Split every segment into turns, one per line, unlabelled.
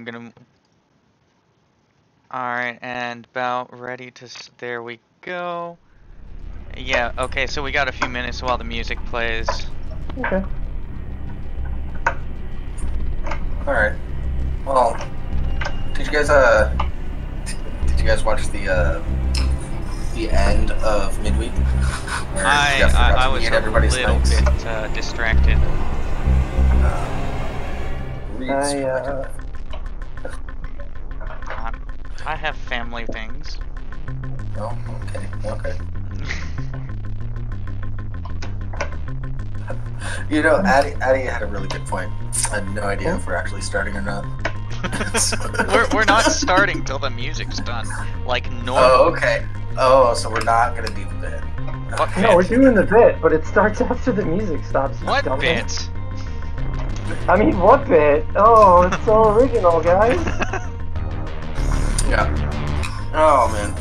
gonna... Alright, and about ready to... There we go. Yeah, okay, so we got a few minutes while the music plays.
Okay.
Alright. Well, did you guys watch the end of midweek?
I was a little bit distracted. I have family things.
Oh, okay. You know, Addie had a really good point. I had no idea if we're actually starting or not.
we're not starting till the music's done, like normal.
Oh, okay. Oh, so we're not gonna do the bit.
What
No, we're doing the bit, but it starts after the music stops.
What bit?
I mean, what bit? Oh, it's so original, guys.
Yeah. Oh man.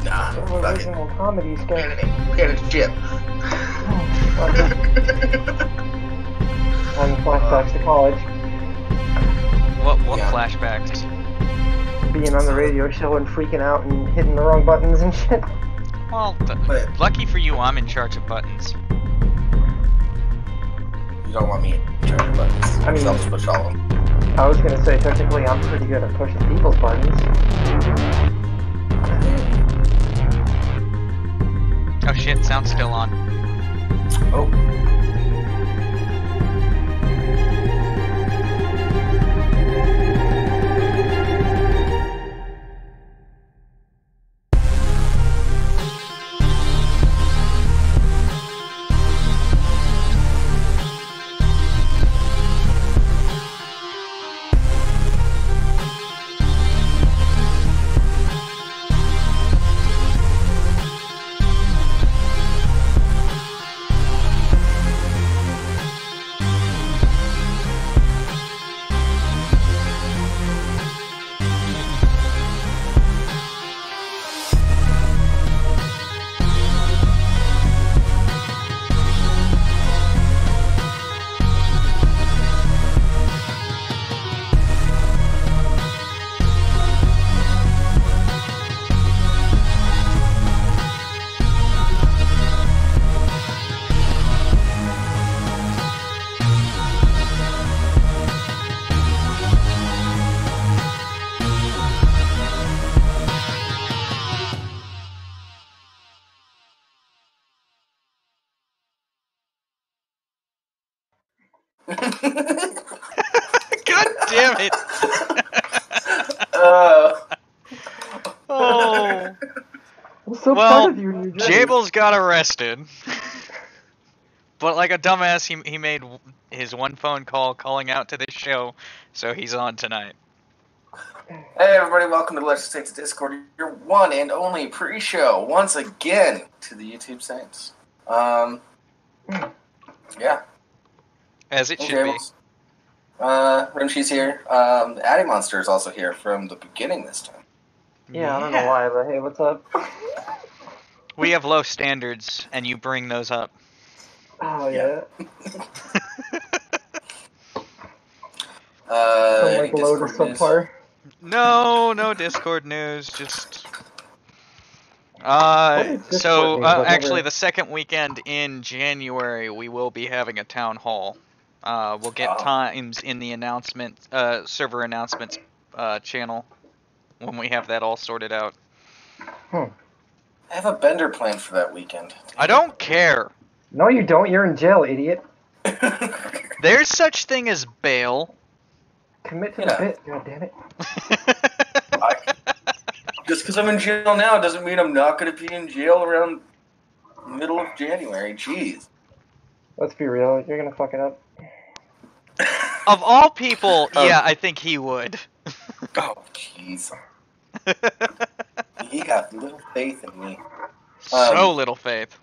Nah.
So original comedy sketch.
Get a chip.
And flashbacks to college.
What flashbacks?
Being on the radio show and freaking out and hitting the wrong buttons and shit.
Well, lucky for you, I'm in charge of buttons.
You don't want me in charge of buttons.
I mean,
I'll just push all of them.
I was gonna say, technically, I'm pretty good at pushing people's buttons.
Oh shit, sound's still on.
Oh.
God damn it! Oh.
I'm so
Well,
proud of you, New
Jables got arrested. But like a dumbass, he made his one phone call calling out to this show, so he's on tonight.
Hey everybody, welcome to Let's Take to Discord, your one and only pre-show, once again, to the YouTube Saints. Yeah.
As it should be.
Rimshee's here. Addiemonster is also here from the beginning this time.
Yeah, I don't know why, but hey, what's up?
We have low standards, and you bring those up.
Oh, yeah.
Any
like load of
Discord news?
subpar.
No Discord news, just... actually, the second weekend in January, we will be having a town hall. We'll get times in the announcement, server announcements channel when we have that all sorted out.
I have a bender planned for that weekend.
I don't care.
No, you don't. You're in jail, idiot.
There's such thing as bail.
Commit to the bit, goddammit.
Just because I'm in jail now doesn't mean I'm not going to be in jail around middle of January. Jeez.
Let's be real. You're gonna fuck it up.
Of all people, yeah, I think he would.
Oh, jeez. You got little faith in me.
So little faith.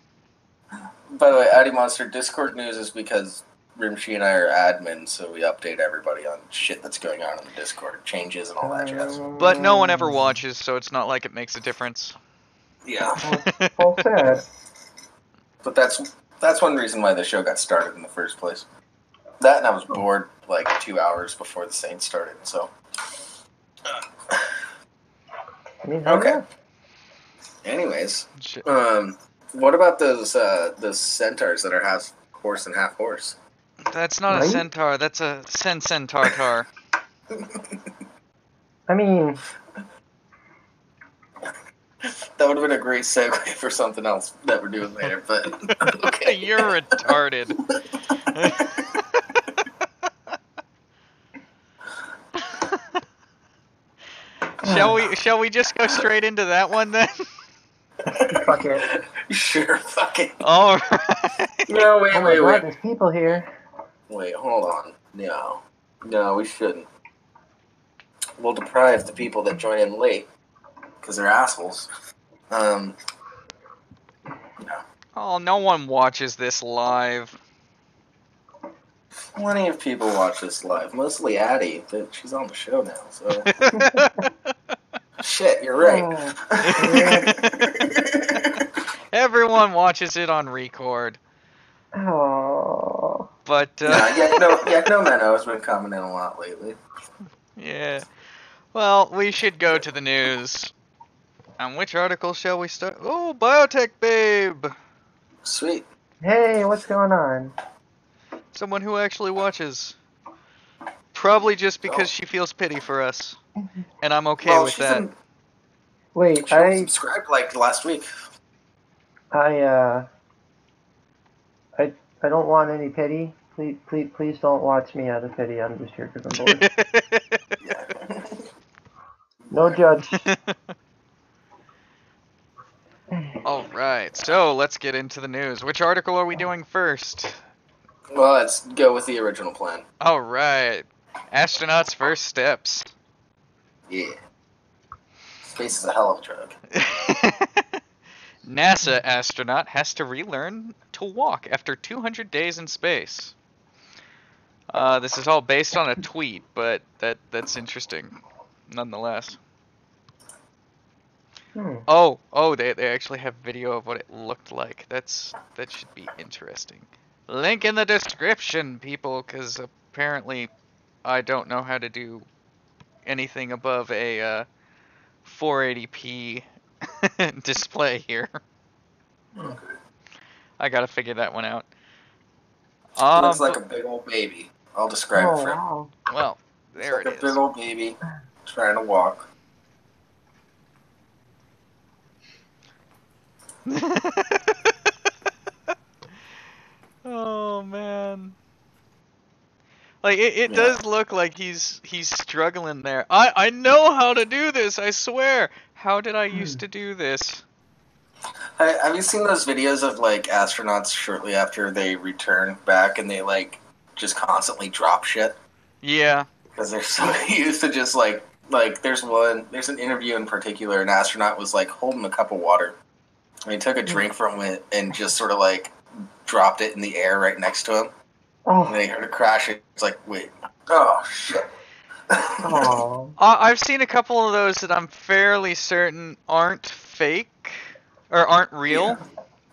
By the way, Addiemonster, Discord news is because Rimshee and I are admins, so we update everybody on shit that's going on in the Discord, changes and all that jazz.
But no one ever watches, so it's not like it makes a difference.
Yeah.
All sad.
But that's one reason why the show got started in the first place. That and I was bored like 2 hours before the Saints started, so
mean, hell
Okay.
yeah.
Anyways,
Shit.
what about those centaurs that are half horse and half horse?
That's not a
Right?
centaur. That's a centaur.
I mean,
That would have been a great segue for something else that we're doing later, but okay.
You're retarded. Shall we just go straight into that one then?
fuck it.
Sure, fuck it.
All right.
No,
Oh my god, there's people here.
Wait, hold on. No, we shouldn't. We'll deprive the people that join in late because they're assholes. No.
Oh, no one watches this live.
Plenty of people watch this live. Mostly Addie, but she's on the show now, so. Shit, you're right.
Everyone watches it on record.
Oh.
But
Yakno Menno has been coming in a lot lately.
yeah. Well, we should go to the news. On which article shall we start? Oh, Biotech Babe!
Sweet.
Hey, what's going on?
Someone who actually watches. Probably just because she feels pity for us. And I'm okay with that.
Wait,
She subscribed like last week.
I don't want any pity. Please don't watch me out of pity. I'm just here because I'm bored. No judge.
Alright, so let's get into the news. Which article are we doing first?
Well, let's go with the original plan.
Alright. Astronauts' first steps.
Yeah. Space is a hell of a drug.
NASA astronaut has to relearn to walk after 200 days in space. This is all based on a tweet, but that's interesting, nonetheless. Oh, they actually have video of what it looked like. That should be interesting. Link in the description, people, because apparently I don't know how to do anything above a 480p display here. I gotta figure that one out.
Looks like a big old baby. I'll describe it for you.
Wow.
Well, there
It's like
it
a
is.
big old baby trying to walk.
Oh man. Like it does look like he's struggling there. I know how to do this, I swear. How did I used to do this?
Have you seen those videos of like astronauts shortly after they return back and they like just constantly drop shit?
Yeah.
Because they're so used to just like there's an interview in particular, an astronaut was like holding a cup of water and he took a drink from it and just sort of like dropped it in the air right next to him.
Oh.
And then he heard it crash. It's like, wait, oh shit.
Oh.
I've seen a couple of those that I'm fairly certain aren't fake or aren't real.
Yeah.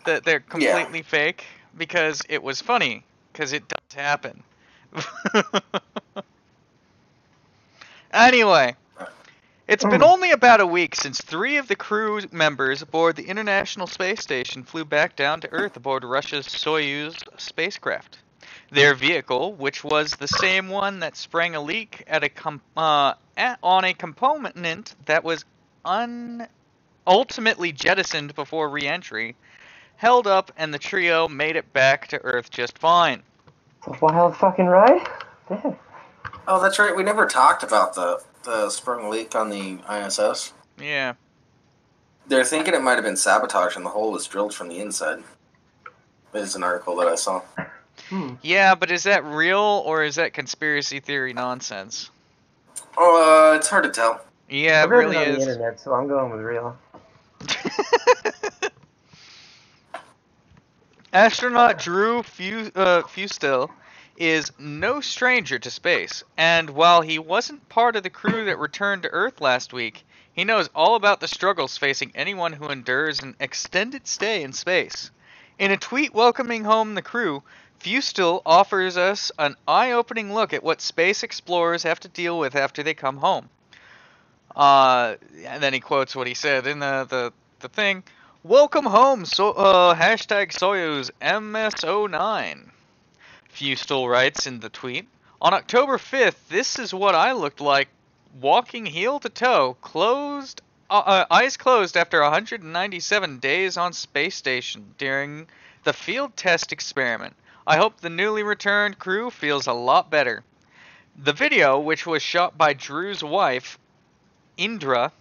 That they're completely fake because it was funny because it does happen. Anyway, it's been only about a week since 3 of the crew members aboard the International Space Station flew back down to Earth aboard Russia's Soyuz spacecraft. Their vehicle, which was the same one that sprang a leak at on a component that was ultimately jettisoned before re-entry, held up and the trio made it back to Earth just fine.
It's a wild fucking ride? Damn.
Oh, that's right. We never talked about the sprung leak on the ISS.
Yeah.
They're thinking it might have been sabotage and the hole was drilled from the inside. There's an article that I saw.
Yeah, but is that real or is that conspiracy theory nonsense?
Oh, it's hard to tell.
Yeah,
I've
it
read
really
it on
is.
the internet, so I'm going with real.
Astronaut Drew Fustel is no stranger to space, and while he wasn't part of the crew that returned to Earth last week, he knows all about the struggles facing anyone who endures an extended stay in space. In a tweet welcoming home the crew, Fustel offers us an eye-opening look at what space explorers have to deal with after they come home. And then he quotes what he said in the thing. Welcome home, hashtag Soyuz MS09. Fustel writes in the tweet. On October 5th, this is what I looked like walking heel to toe, eyes closed after 197 days on space station during the field test experiment. I hope the newly returned crew feels a lot better. The video, which was shot by Drew's wife, Indra,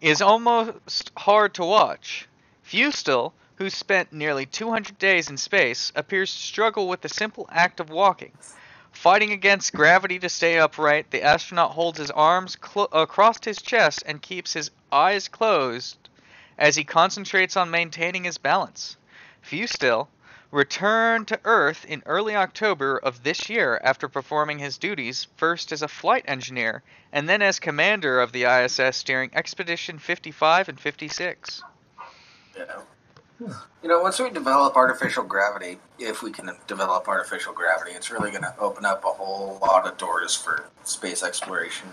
is almost hard to watch. Fustel, who spent nearly 200 days in space, appears to struggle with the simple act of walking. Fighting against gravity to stay upright, the astronaut holds his arms across his chest and keeps his eyes closed as he concentrates on maintaining his balance. Fustel returned to Earth in early October of this year after performing his duties first as a flight engineer and then as commander of the ISS during Expedition 55 and 56.
Yeah. Once we develop artificial gravity, if we can develop artificial gravity, it's really going to open up a whole lot of doors for space exploration.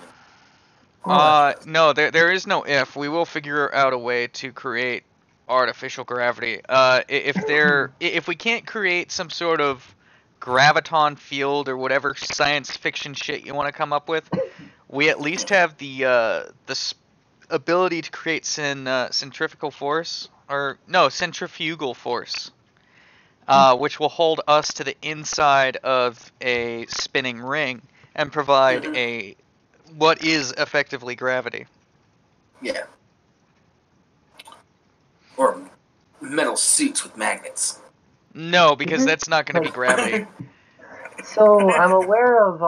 No, there is no if. We will figure out a way to create artificial gravity. If we can't create some sort of graviton field or whatever science fiction shit you want to come up with, we at least have the ability to create centrifugal force. Centrifugal force, which will hold us to the inside of a spinning ring and provide what is effectively gravity.
Yeah. Or metal suits with magnets.
No, because that's not going to be gravity.
So I'm aware of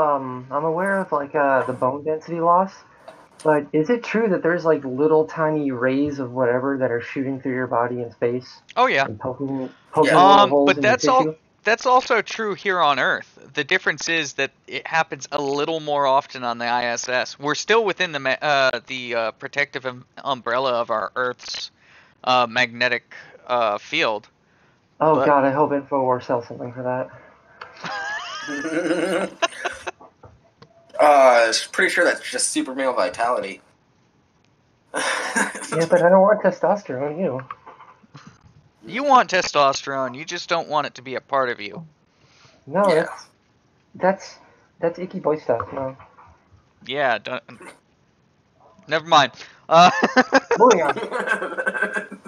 like the bone density loss. But is it true that there's like little tiny rays of whatever that are shooting through your body in space?
Oh yeah.
And poking holes
but
in your tissue?
That's also true here on Earth. The difference is that it happens a little more often on the ISS. We're still within the protective umbrella of our Earth's magnetic field.
Oh God, I hope InfoWars sells something for that.
I was pretty sure that's just super male vitality.
Yeah, but I don't want testosterone,
You want testosterone, you just don't want it to be a part of you.
No, yeah. That's icky boy stuff, no.
Yeah, never mind.
Moving on.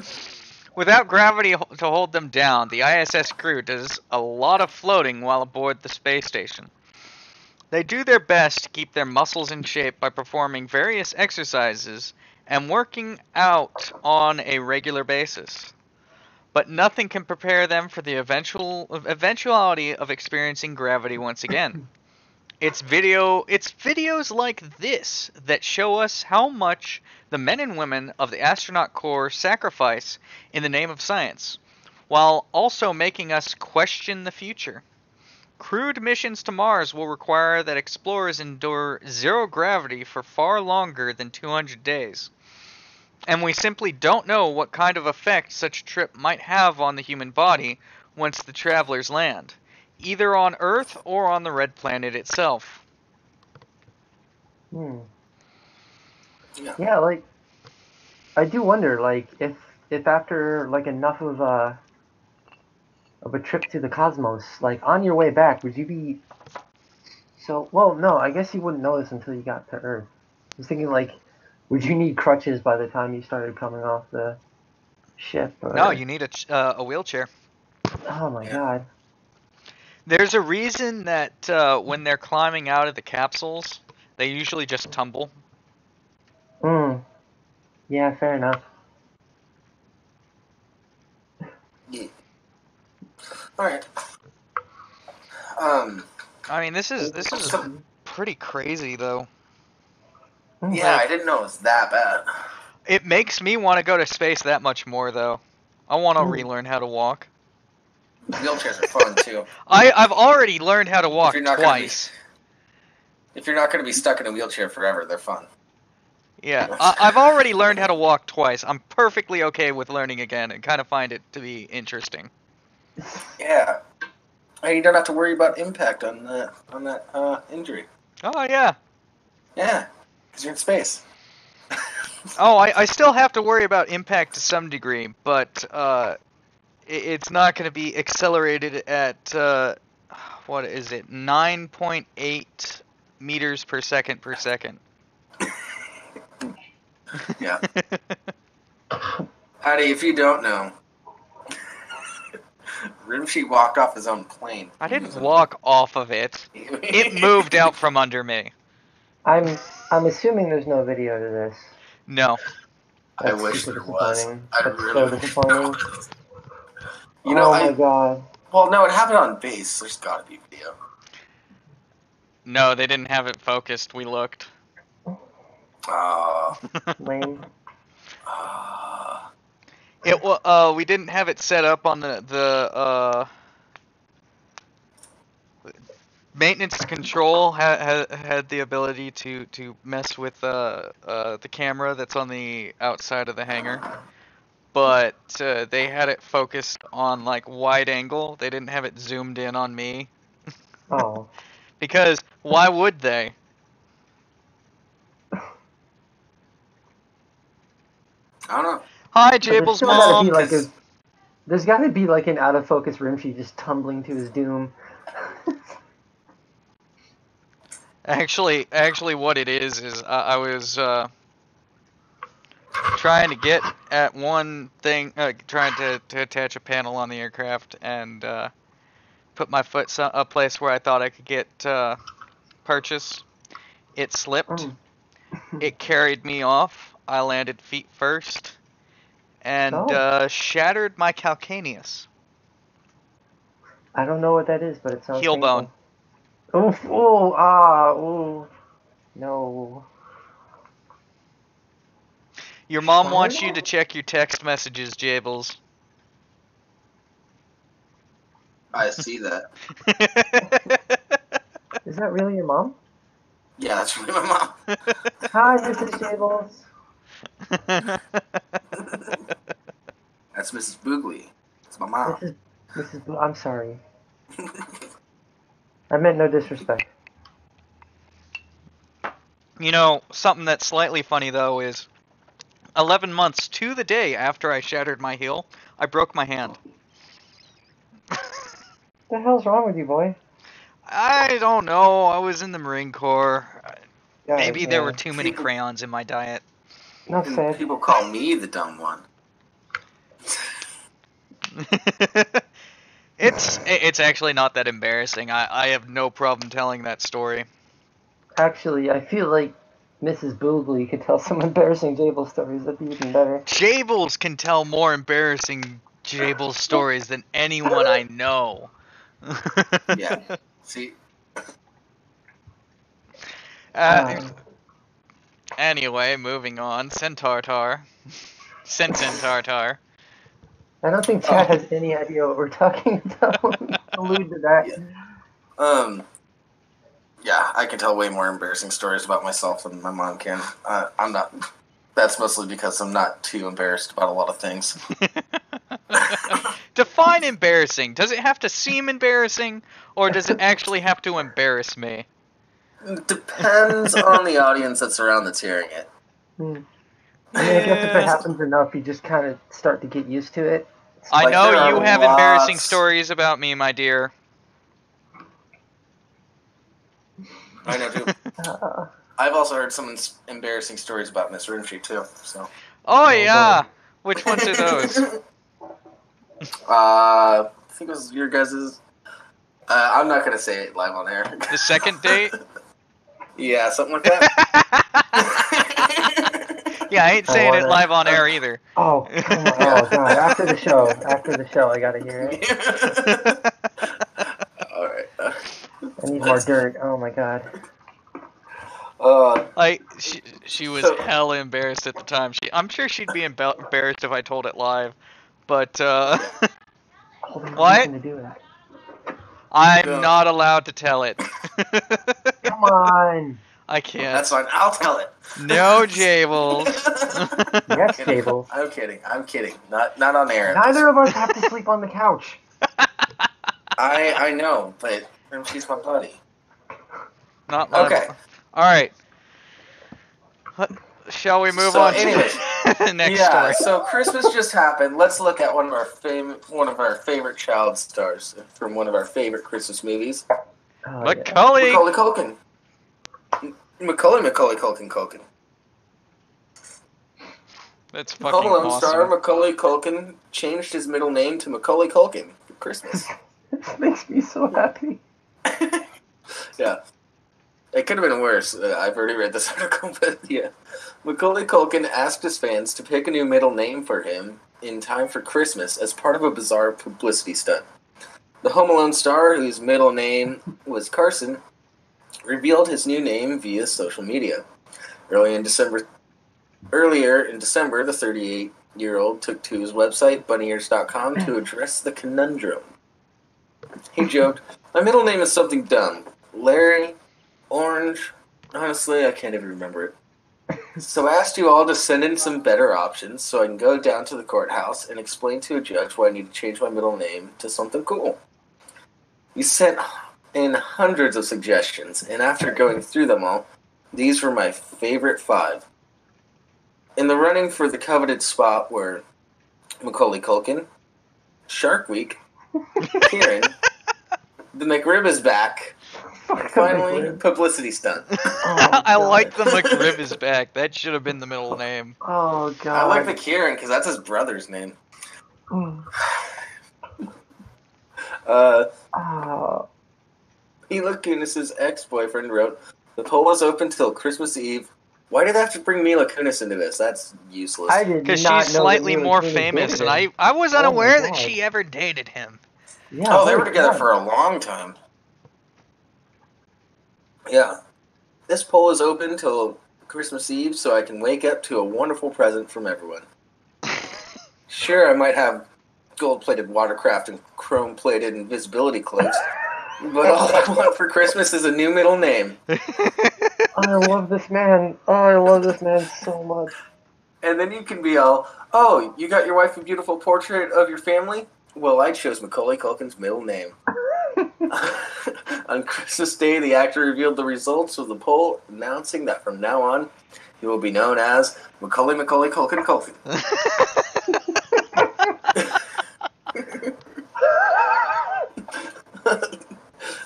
Without gravity to hold them down, the ISS crew does a lot of floating while aboard the space station. They do their best to keep their muscles in shape by performing various exercises and working out on a regular basis. But nothing can prepare them for the eventuality of experiencing gravity once again. It's videos like this that show us how much the men and women of the astronaut corps sacrifice in the name of science, while also making us question the future. Crewed missions to Mars will require that explorers endure zero gravity for far longer than 200 days. And we simply don't know what kind of effect such a trip might have on the human body once the travelers land, either on Earth or on the Red Planet itself.
Yeah, like, I do wonder, like, if after, like, enough of a trip to the cosmos, like, on your way back, would you be... no, I guess you wouldn't know this until you got to Earth. I was thinking, like, would you need crutches by the time you started coming off the ship? Or...
No, you need a wheelchair.
Oh my God.
There's a reason that when they're climbing out of the capsules, they usually just tumble.
Yeah, fair enough.
Yeah. Alright.
I mean, this is pretty crazy, though.
Yeah, I didn't know it was that bad.
It makes me want to go to space that much more, though. I want to relearn how to walk.
Wheelchairs are fun, too.
I've already learned how to walk twice.
If you're not going to be stuck in a wheelchair forever, they're fun.
Yeah, I've already learned how to walk twice. I'm perfectly okay with learning again and kind of find it to be interesting.
Yeah. And you don't have to worry about impact on that injury.
Oh, yeah.
Yeah, because you're in space.
Oh, I still have to worry about impact to some degree, but it's not going to be accelerated at, what is it, 9.8 meters per second per second.
Yeah. Addie, if you don't know, Rimshee walked off his own plane.
I didn't walk off of it. It moved out from under me.
I'm assuming there's no video to this.
No.
I
That's
wish
super
there was.
disappointing.
I
That's
really
so
wish
disappointing.
You know,
oh my god.
Well, no, it happened on base. There's got to be video.
No, they didn't have it focused. We looked.
Lame.
We didn't have it set up on the maintenance control had the ability to mess with the camera that's on the outside of the hangar, but they had it focused on like wide angle. They didn't have it zoomed in on me.
Oh.
Because why would they?
I don't know.
Hi, Jabel's mom.
There's got to be like an out of focus Rimshee just tumbling to his doom.
Actually, what it is I was trying to get at one thing, trying to attach a panel on the aircraft and put my foot a place where I thought I could get purchase. It slipped. It carried me off. I landed feet first and shattered my calcaneus.
I don't know what that is, but it sounds
heel bone.
Oof, ooh, no.
Your mom wants you to check your text messages, Jables.
I see that.
Is that really your mom?
Yeah, that's really my mom.
Hi, Mrs. Jables.
That's Mrs. Boogley. That's my mom.
Mrs. I'm sorry. I meant no disrespect.
You know, something that's slightly funny, though, is 11 months to the day after I shattered my heel, I broke my hand.
What the hell's wrong with you, boy?
I don't know. I was in the Marine Corps.
Yeah,
Maybe there were too many crayons in my diet.
Not sad.
People call me the dumb one.
It's actually not that embarrassing. I have no problem telling that story.
Actually, I feel like Mrs. Boogley could tell some embarrassing Jables stories. That'd be even better.
Jables can tell more embarrassing Jables stories than anyone I know.
Yeah. See?
Anyway, moving on. Centaur. Centaur.
I don't think Chad has any idea what we're talking about. Allude to that.
Yeah. Yeah, I can tell way more embarrassing stories about myself than my mom can. I'm not. That's mostly because I'm not too embarrassed about a lot of things.
Define embarrassing. Does it have to seem embarrassing, or does it actually have to embarrass me?
Depends on the audience that's around that's hearing it.
I mean, I guess if it happens enough, you just kind of start to get used to it.
I know you have embarrassing stories about me, my dear.
I know too. I've also heard some embarrassing stories about Miss Rimshee too. So.
Oh yeah. Which ones are those?
I think it was your guys's. I'm not gonna say it live on air.
The second date?
Yeah, something like that.
Yeah, I ain't saying it live on air either.
Oh, come on. Oh god! After the show, I gotta hear it.
All right.
I need more dirt. Oh my god.
Like she was hella embarrassed at the time. I'm sure she'd be embarrassed if I told it live, but what?
To do it.
I'm not allowed to tell it.
Come on.
I can't.
That's fine. I'll tell it.
No, Jables.
Yes, Jables.
I'm kidding. Not on air.
Neither of us have to sleep on the couch.
I know, but she's my buddy.
Not okay. All right. Shall we move
So,
on
anyways,
to the next
yeah,
story?
so Christmas just happened. Let's look at one of our favorite child stars from one of our favorite Christmas movies.
Oh,
Macaulay!
Macaulay Culkin. Macaulay Culkin.
That's
Home
fucking
Alone star
awesome.
Macaulay Culkin changed his middle name to Macaulay Culkin for Christmas.
This makes me so happy.
Yeah. It could have been worse. I've already read this article, but yeah. Macaulay Culkin asked his fans to pick a new middle name for him in time for Christmas as part of a bizarre publicity stunt. The Home Alone star, whose middle name was Carson, revealed his new name via social media. Earlier in December, the 38-year-old took to his website, bunnyears.com, to address the conundrum. He joked, "My middle name is something dumb. Larry, Orange, honestly, I can't even remember it. So I asked you all to send in some better options so I can go down to the courthouse and explain to a judge why I need to change my middle name to something cool." We sent in hundreds of suggestions, and after going through them all, these were my favorite 5. In the running for the coveted spot were Macaulay Culkin, Shark Week, Kieran, the McRib is back, and finally, publicity stunt.
Oh,
I
God.
like the McRib is back. That should have been the middle name.
Oh, God.
I like the Kieran because that's his brother's name. Mila Kunis's ex-boyfriend wrote, "The poll is open till Christmas Eve. Why did they have to bring Mila Kunis into this? That's useless."
I did
Because
not
she's
know
slightly
that Mila
more
Kunis
famous,
dated
and
him.
I was
Oh my
unaware that
God.
she ever dated him.
Yeah,
they were
holy
together
crap.
for a long time. Yeah. This poll is open till Christmas Eve so I can wake up to a wonderful present from everyone. Sure, I might have gold-plated watercraft and chrome-plated invisibility cloaks, but all I want for Christmas is a new middle name.
I love this man. Oh, I love this man so much.
And then you can be all, "Oh, you got your wife a beautiful portrait of your family? Well, I chose Macaulay Culkin's middle name." On Christmas Day, the actor revealed the results of the poll, announcing that from now on, he will be known as Macaulay Culkin.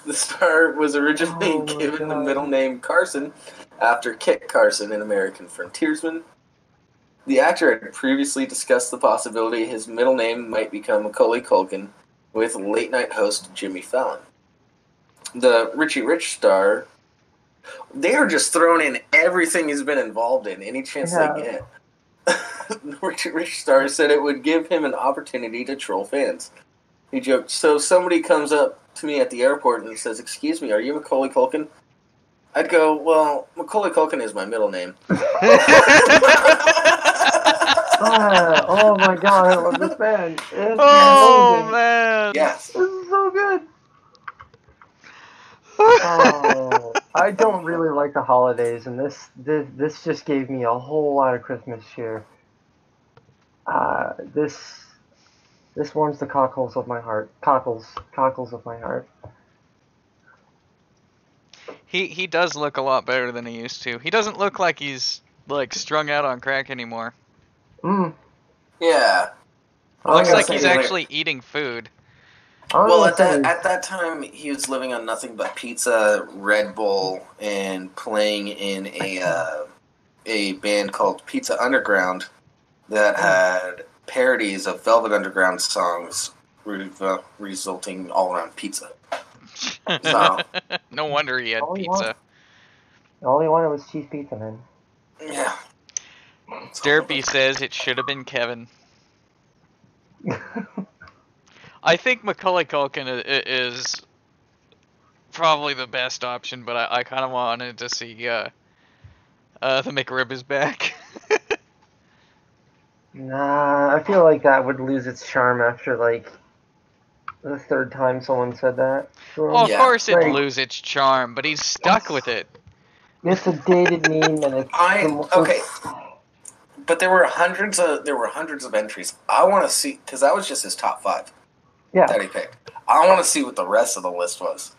The star was originally given the middle name Carson after Kit Carson, an American frontiersman. The actor had previously discussed the possibility his middle name might become Macaulay Culkin with late-night host Jimmy Fallon. The Richie Rich star, they are just throwing in everything he's been involved in, any chance they get. The Richie Rich star said it would give him an opportunity to troll fans. He joked, "So if somebody comes up to me at the airport and says, 'Excuse me, are you Macaulay Culkin?' I'd go, 'Well, Macaulay Culkin is my middle name.'"
Oh my God, I love this man. It's
Oh,
amazing.
man.
Yes.
This is so good. Oh, I don't really like the holidays, and this just gave me a whole lot of Christmas cheer. This warms the cockles of my heart. Cockles of my heart.
He does look a lot better than he used to. He doesn't look like he's like strung out on crack anymore.
Yeah.
Looks like he's actually eating food.
Well, at that time, he was living on nothing but pizza, Red Bull, and playing in a band called Pizza Underground that had parodies of Velvet Underground songs, resulting all around pizza. So,
no wonder he had pizza.
All he wanted was cheese pizza, man.
Yeah.
Derpy says it should have been Kevin. I think Macaulay Culkin is probably the best option, but I kind of wanted to see the McRib is back.
Nah, I feel like that would lose its charm after like the third time someone said that.
Well, of course it'd lose its charm, but he's stuck with it.
It's a dated meme, and it's
okay. But there were hundreds of entries. I want to see, because that was just his top 5 that he picked. I want to see what the rest of the list was.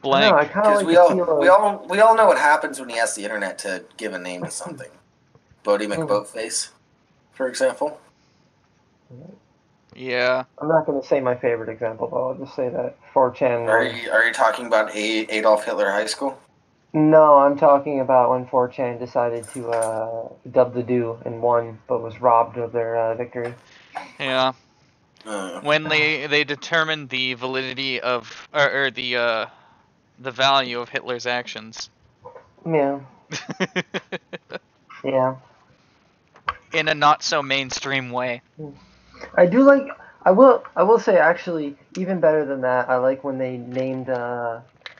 blank.
I kind of like
we
to
all
feel
we all know what happens when you ask the internet to give a name to something. Bodie McBoatface, for example.
Yeah.
I'm not going to say my favorite example, though. I'll just say that 4chan.
Are you talking about Adolf Hitler High School?
No, I'm talking about when 4chan decided to dub the do and won, but was robbed of their victory.
Yeah. When they determined the validity of or the value of Hitler's actions.
Yeah. Yeah.
in
a not so mainstream way.
I do like. I will say actually even better than that. I like when they named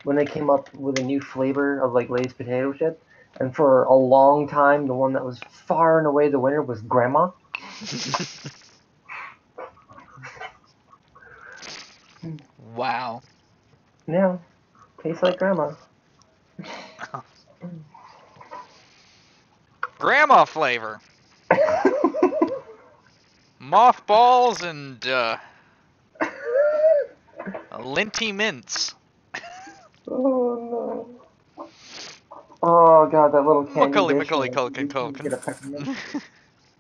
when they came up with a new flavor of like Lay's potato chip, and for a long time the one that was far and away the winner was Grandma.
Wow.
Yeah, tastes like Grandma.
Grandma flavor. Mothballs and linty mints.
Oh no. Oh god, that little candy dish.
Macaulay
Like, you
Culkin.
get a peppermint.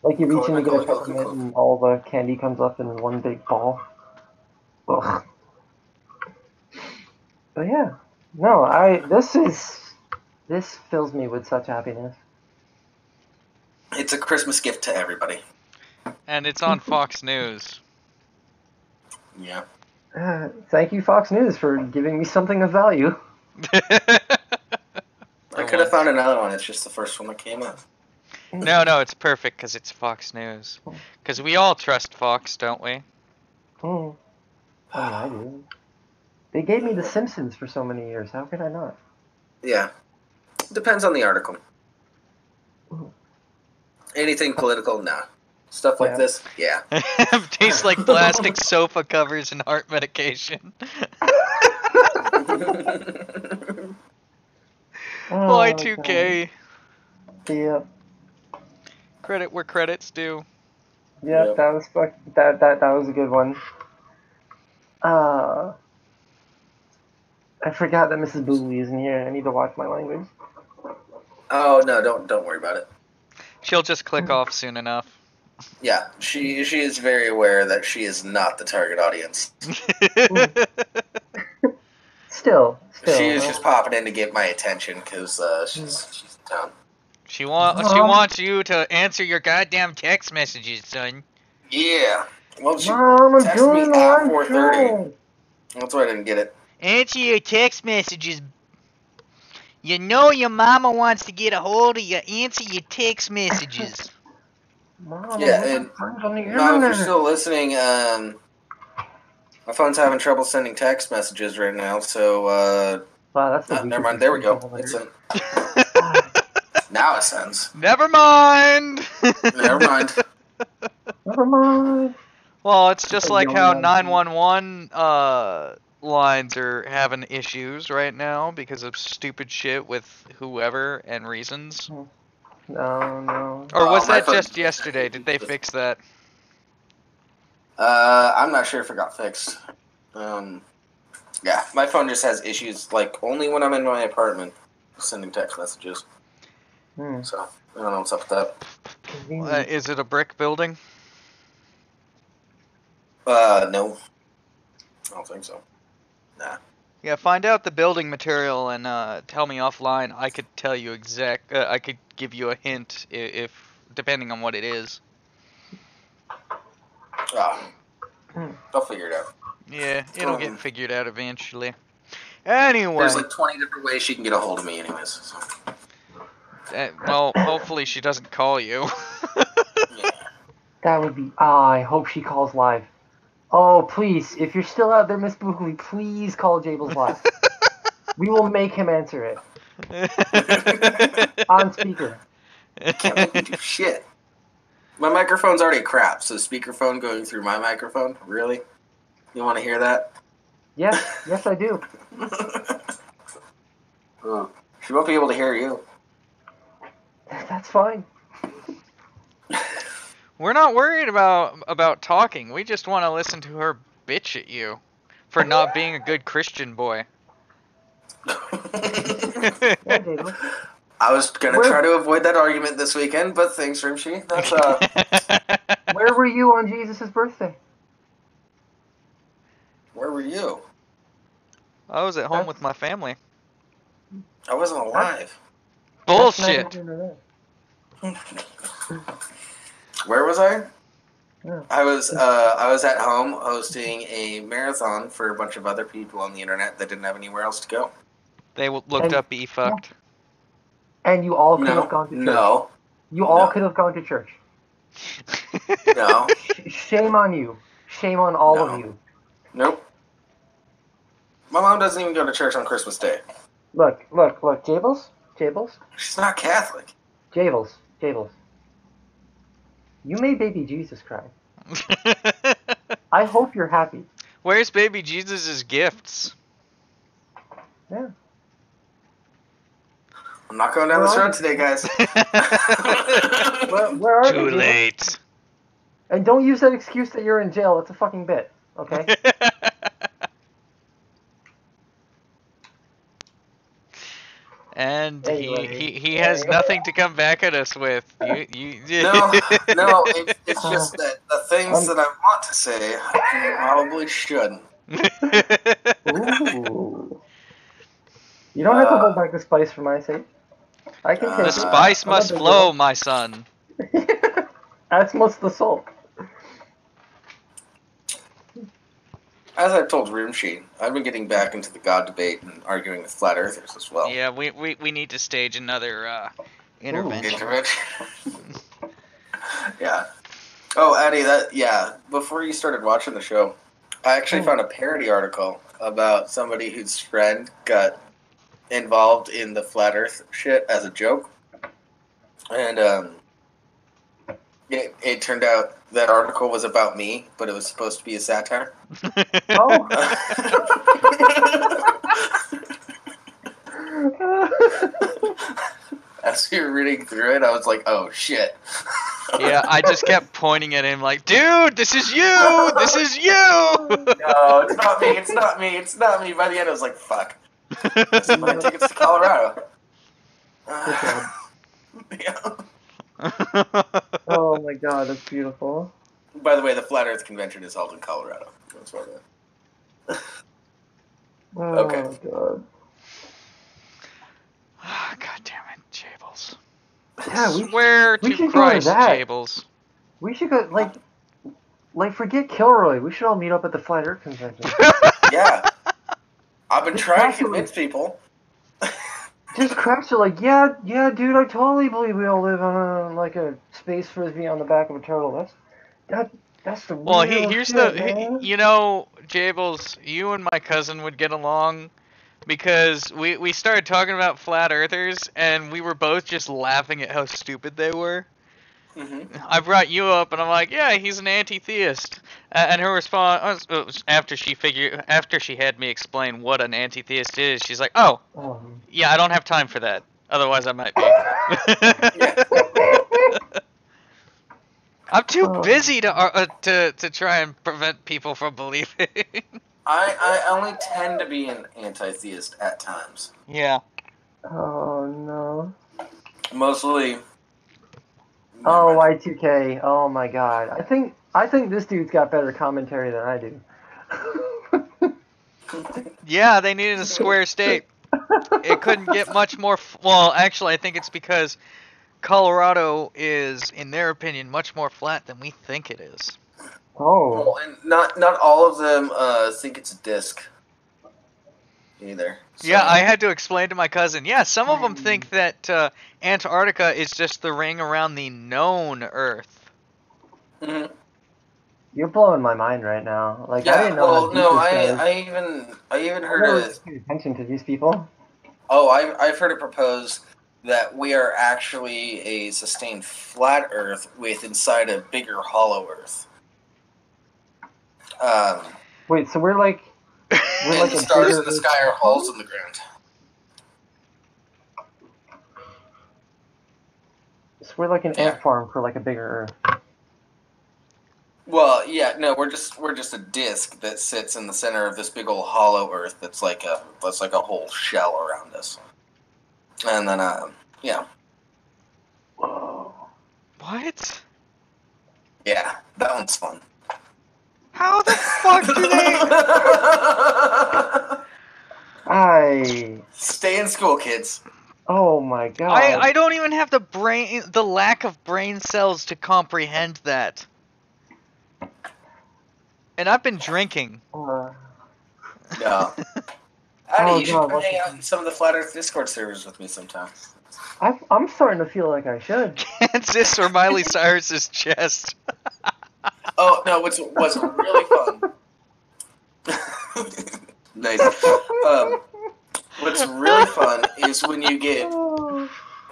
Like you reach in to get a peppermint and all the candy comes up in one big ball. Ugh. But yeah, no, this fills me with such happiness.
It's a Christmas gift to everybody.
And it's on Fox News.
Yeah.
Thank you, Fox News, for giving me something of value.
I could have found another one. It's just the first one that came up.
No, it's perfect because it's Fox News. Because we all trust Fox, don't we?
I mean, I do. They gave me The Simpsons for so many years. How could I not?
Yeah. Depends on the article. Anything political? Nah. Stuff like this? Yeah.
Tastes like plastic sofa covers and heart medication. Y2K.
Yep.
Credit where credit's due.
Yep, that was a good one. I forgot that Mrs. Booley isn't here. I need to watch my language.
Oh no, don't worry about it.
She'll just click off soon enough.
Yeah, she is very aware that she is not the target audience.
Still.
She is just popping in to get my attention because she's in town.
She wants you to answer your goddamn text messages, son.
Yeah. Well, she
Mom,
texted me at 4:30. That's why I didn't get it.
Answer your text messages. You know your mama wants to get a hold of you. Answer your text messages.
Mom,
yeah, and Mom, if you're still listening, my phone's having trouble sending text messages right now, so
wow, that's the
never mind. There we go. It's now it sends.
Never mind.
Never mind.
Never mind.
Well, it's just like how 911 lines are having issues right now because of stupid shit with whoever and reasons.
No.
Or was that just yesterday? Did they fix that?
I'm not sure if it got fixed. Yeah, my phone just has issues, like, only when I'm in my apartment sending text messages. So, I don't know what's up with that.
Is it a brick building?
No. I don't think so. Nah.
Yeah, find out the building material and tell me offline. I could tell you I could give you a hint if depending on what it is.
I'll figure it out.
Yeah, it'll get figured out eventually. Anyway.
There's like 20 different ways she can get a hold of me anyways. So.
Well, hopefully she doesn't call you.
Yeah.
That would be... I hope she calls live. Oh, please, if you're still out there, Miss Bookley, please call Jables live. We will make him answer it. On speaker.
Can't make me do shit. My microphone's already crap, so speakerphone going through my microphone? Really? You want to hear that?
Yes, I do.
She won't be able to hear you.
That's fine.
We're not worried about talking. We just want to listen to her bitch at you for not being a good Christian boy.
Yeah, David.
I was gonna try to avoid that argument this weekend, but thanks, Rimshee. That's
Where were you on Jesus' birthday?
Where were you?
I was at home with my family.
I wasn't alive.
Bullshit.
Where was I?
Yeah.
I was at home hosting a marathon for a bunch of other people on the internet that didn't have anywhere else to go.
They looked up E fucked.
And you all could have gone to church.
No.
You all could have gone to church.
No.
Shame on you. Shame on all of you.
Nope. My mom doesn't even go to church on Christmas Day.
Look, Jables?
She's not Catholic.
Jables. You made baby Jesus cry. I hope you're happy.
Where's baby Jesus' gifts?
Yeah.
I'm not going down this road today, guys.
Where are
Too
they,
late.
Jables? And don't use that excuse that you're in jail. It's a fucking bit, okay?
And
anyway,
he has nothing to come back at us with.
No, it's just that the things that I want to say, I probably shouldn't.
Ooh. You don't have to hold back the spice for my sake. I can take
the
it.
spice must flow, my son.
As must the salt.
As I've told Rimshee, I've been getting back into the God debate and arguing with flat earthers as well.
Yeah, we need to stage another intervention.
Yeah. Oh, Addie, before you started watching the show, I actually found a parody article about somebody whose friend got involved in the flat earth shit as a joke. And it turned out that article was about me, but it was supposed to be a satire.
Oh.
As we were reading through it, I was like, oh shit.
Yeah, I just kept pointing at him like, dude, this is you! This is you!
No, it's not me, it's not me, it's not me. By the end, I was like, fuck. This is my tickets to Colorado. Yeah.
Oh my god, that's beautiful.
By the way, the Flat Earth Convention is held in Colorado. That's what Okay.
Oh god.
God damn it, Jables.
Yeah,
Swear to Christ, Jables.
We should go, like forget Kilroy. We should all meet up at the Flat Earth Convention.
Yeah. I've been trying to convince people.
Just cracks are like, yeah, dude, I totally believe we all live on a space frisbee on the back of a turtle. That's the real
here's
shit, man.
you know, Jables, you and my cousin would get along because we started talking about flat earthers and we were both just laughing at how stupid they were.
Mm-hmm.
I brought you up and I'm like, yeah, he's an anti-theist. And her response, after she had me explain what an anti-theist is, she's like, oh, yeah, I don't have time for that. Otherwise, I might be. I'm too busy to try and prevent people from believing.
I only tend to be an anti-theist at times.
Yeah.
Oh no.
Mostly.
Oh, Y2K. Oh my god. I think this dude's got better commentary than I do.
Yeah, they needed a square state. It couldn't get much more. Well, actually, I think it's because Colorado is, in their opinion, much more flat than we think it is.
Oh.
Well, and not all of them think it's a disc either. So.
Yeah, I had to explain to my cousin. Yeah, some of them think that Antarctica is just the ring around the known Earth.
Mm-hmm.
You're blowing my mind right now. Like,
yeah,
I didn't know.
Well, no, I even heard it.
Pay attention to these people.
Oh, I've heard it proposed that we are actually a sustained flat Earth with inside a bigger hollow Earth.
Wait, so we're like
and the stars in the sky are holes in the ground.
So we're like an ant farm for like a bigger Earth.
Well, yeah, no, we're just a disc that sits in the center of this big old hollow Earth that's like a whole shell around us. And then, yeah.
Whoa.
What?
Yeah, that one's fun.
How the fuck do they?
Stay in school, kids.
Oh my god.
I don't even have the lack of brain cells to comprehend that. And I've been drinking.
Yeah. Addie, you should come hang out in some of the Flat Earth Discord servers with me sometime.
I'm starting to feel like I should.
Kansas or Miley Cyrus's chest.
Oh no! What's really fun? Nice. What's really fun is when you get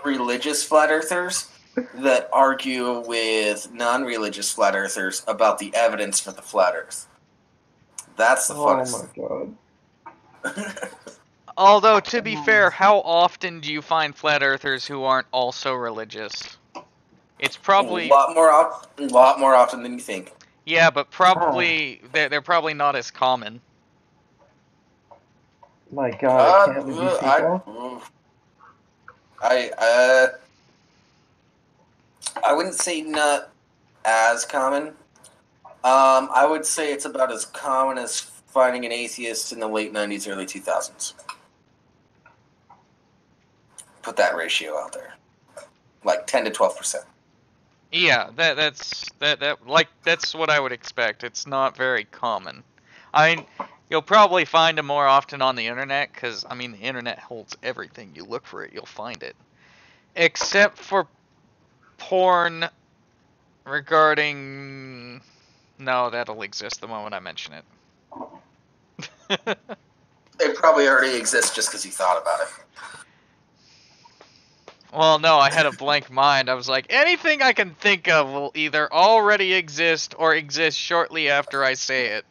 religious flat earthers that argue with non-religious flat earthers about the evidence for the flat Earth. That's the funnest.
Oh my god.
Although, to be fair, how often do you find flat earthers who aren't also religious? It's probably
a lot more often than you think.
Yeah, but probably they're probably not as common.
My god, I can't believe you
I wouldn't say not as common. I would say it's about as common as finding an atheist in the late 90s, early 2000s. Put that ratio out there. Like 10 to 12%.
Yeah, that's what I would expect. It's not very common. I mean, you'll probably find them more often on the internet, because, I mean, the internet holds everything. You look for it, you'll find it. Except for porn regarding... No, that'll exist the moment I mention it.
It probably already exists just because you thought about it.
Well, no, I had a blank mind. I was like, anything I can think of will either already exist or exist shortly after I say it.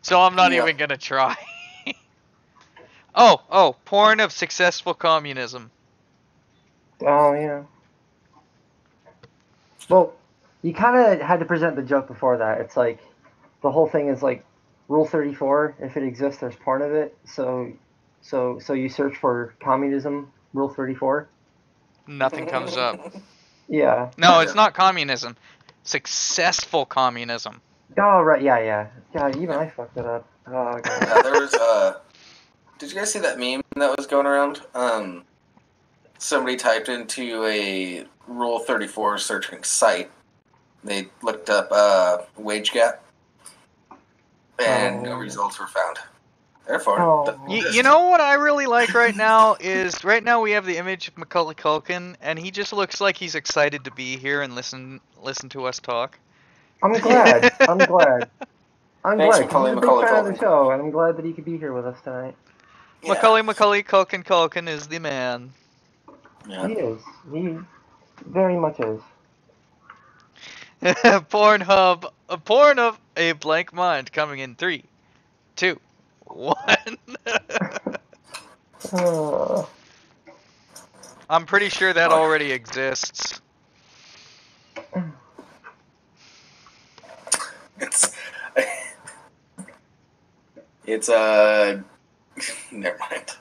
So I'm not even gonna try. Oh, porn of successful communism.
Oh, yeah. Well, you kind of had to present the joke before that. It's like, the whole thing is like, Rule 34, if it exists, there's porn of it. So you search for communism, Rule 34.
Nothing comes up.
Yeah.
No, it's not communism. Successful communism.
Oh, right, yeah. God, even I fucked it up. Oh, God.
Yeah, there was, did you guys see that meme that was going around? Somebody typed into a Rule 34 searching site. They looked up, wage gap. And no results were found. Therefore,
you know what I really like right now is we have the image of Macaulay Culkin, and he just looks like he's excited to be here and listen to us talk.
I'm glad. I'm glad.
Thanks,
He's a big fan of the show, and I'm glad that he could be here with us tonight.
Yeah. Macaulay Culkin is the man.
Yeah.
He is. He very much is.
Pornhub, a porn of a blank mind coming in 3, 2, 1. I'm pretty sure that already exists.
It's never mind.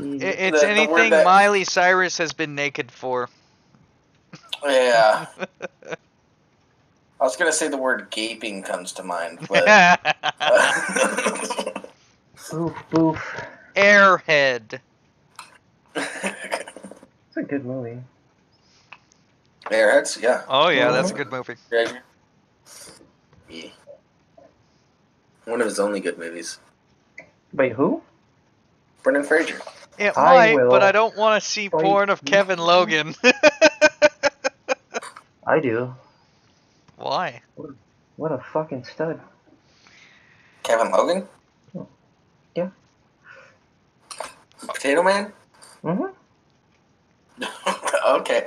It's anything Miley Cyrus has been naked for.
Yeah. I was gonna say the word gaping comes to mind, but
Boof.
Airhead.
It's a good movie.
Airheads, yeah.
Oh yeah, that's a good movie.
Yeah. One of his only good movies.
Wait, who?
Brendan Fraser.
It might, but I don't want to see porn of Kevin Logan.
I do.
Why?
What a fucking stud.
Kevin Logan?
Yeah.
Potato Man?
Mm-hmm.
Okay.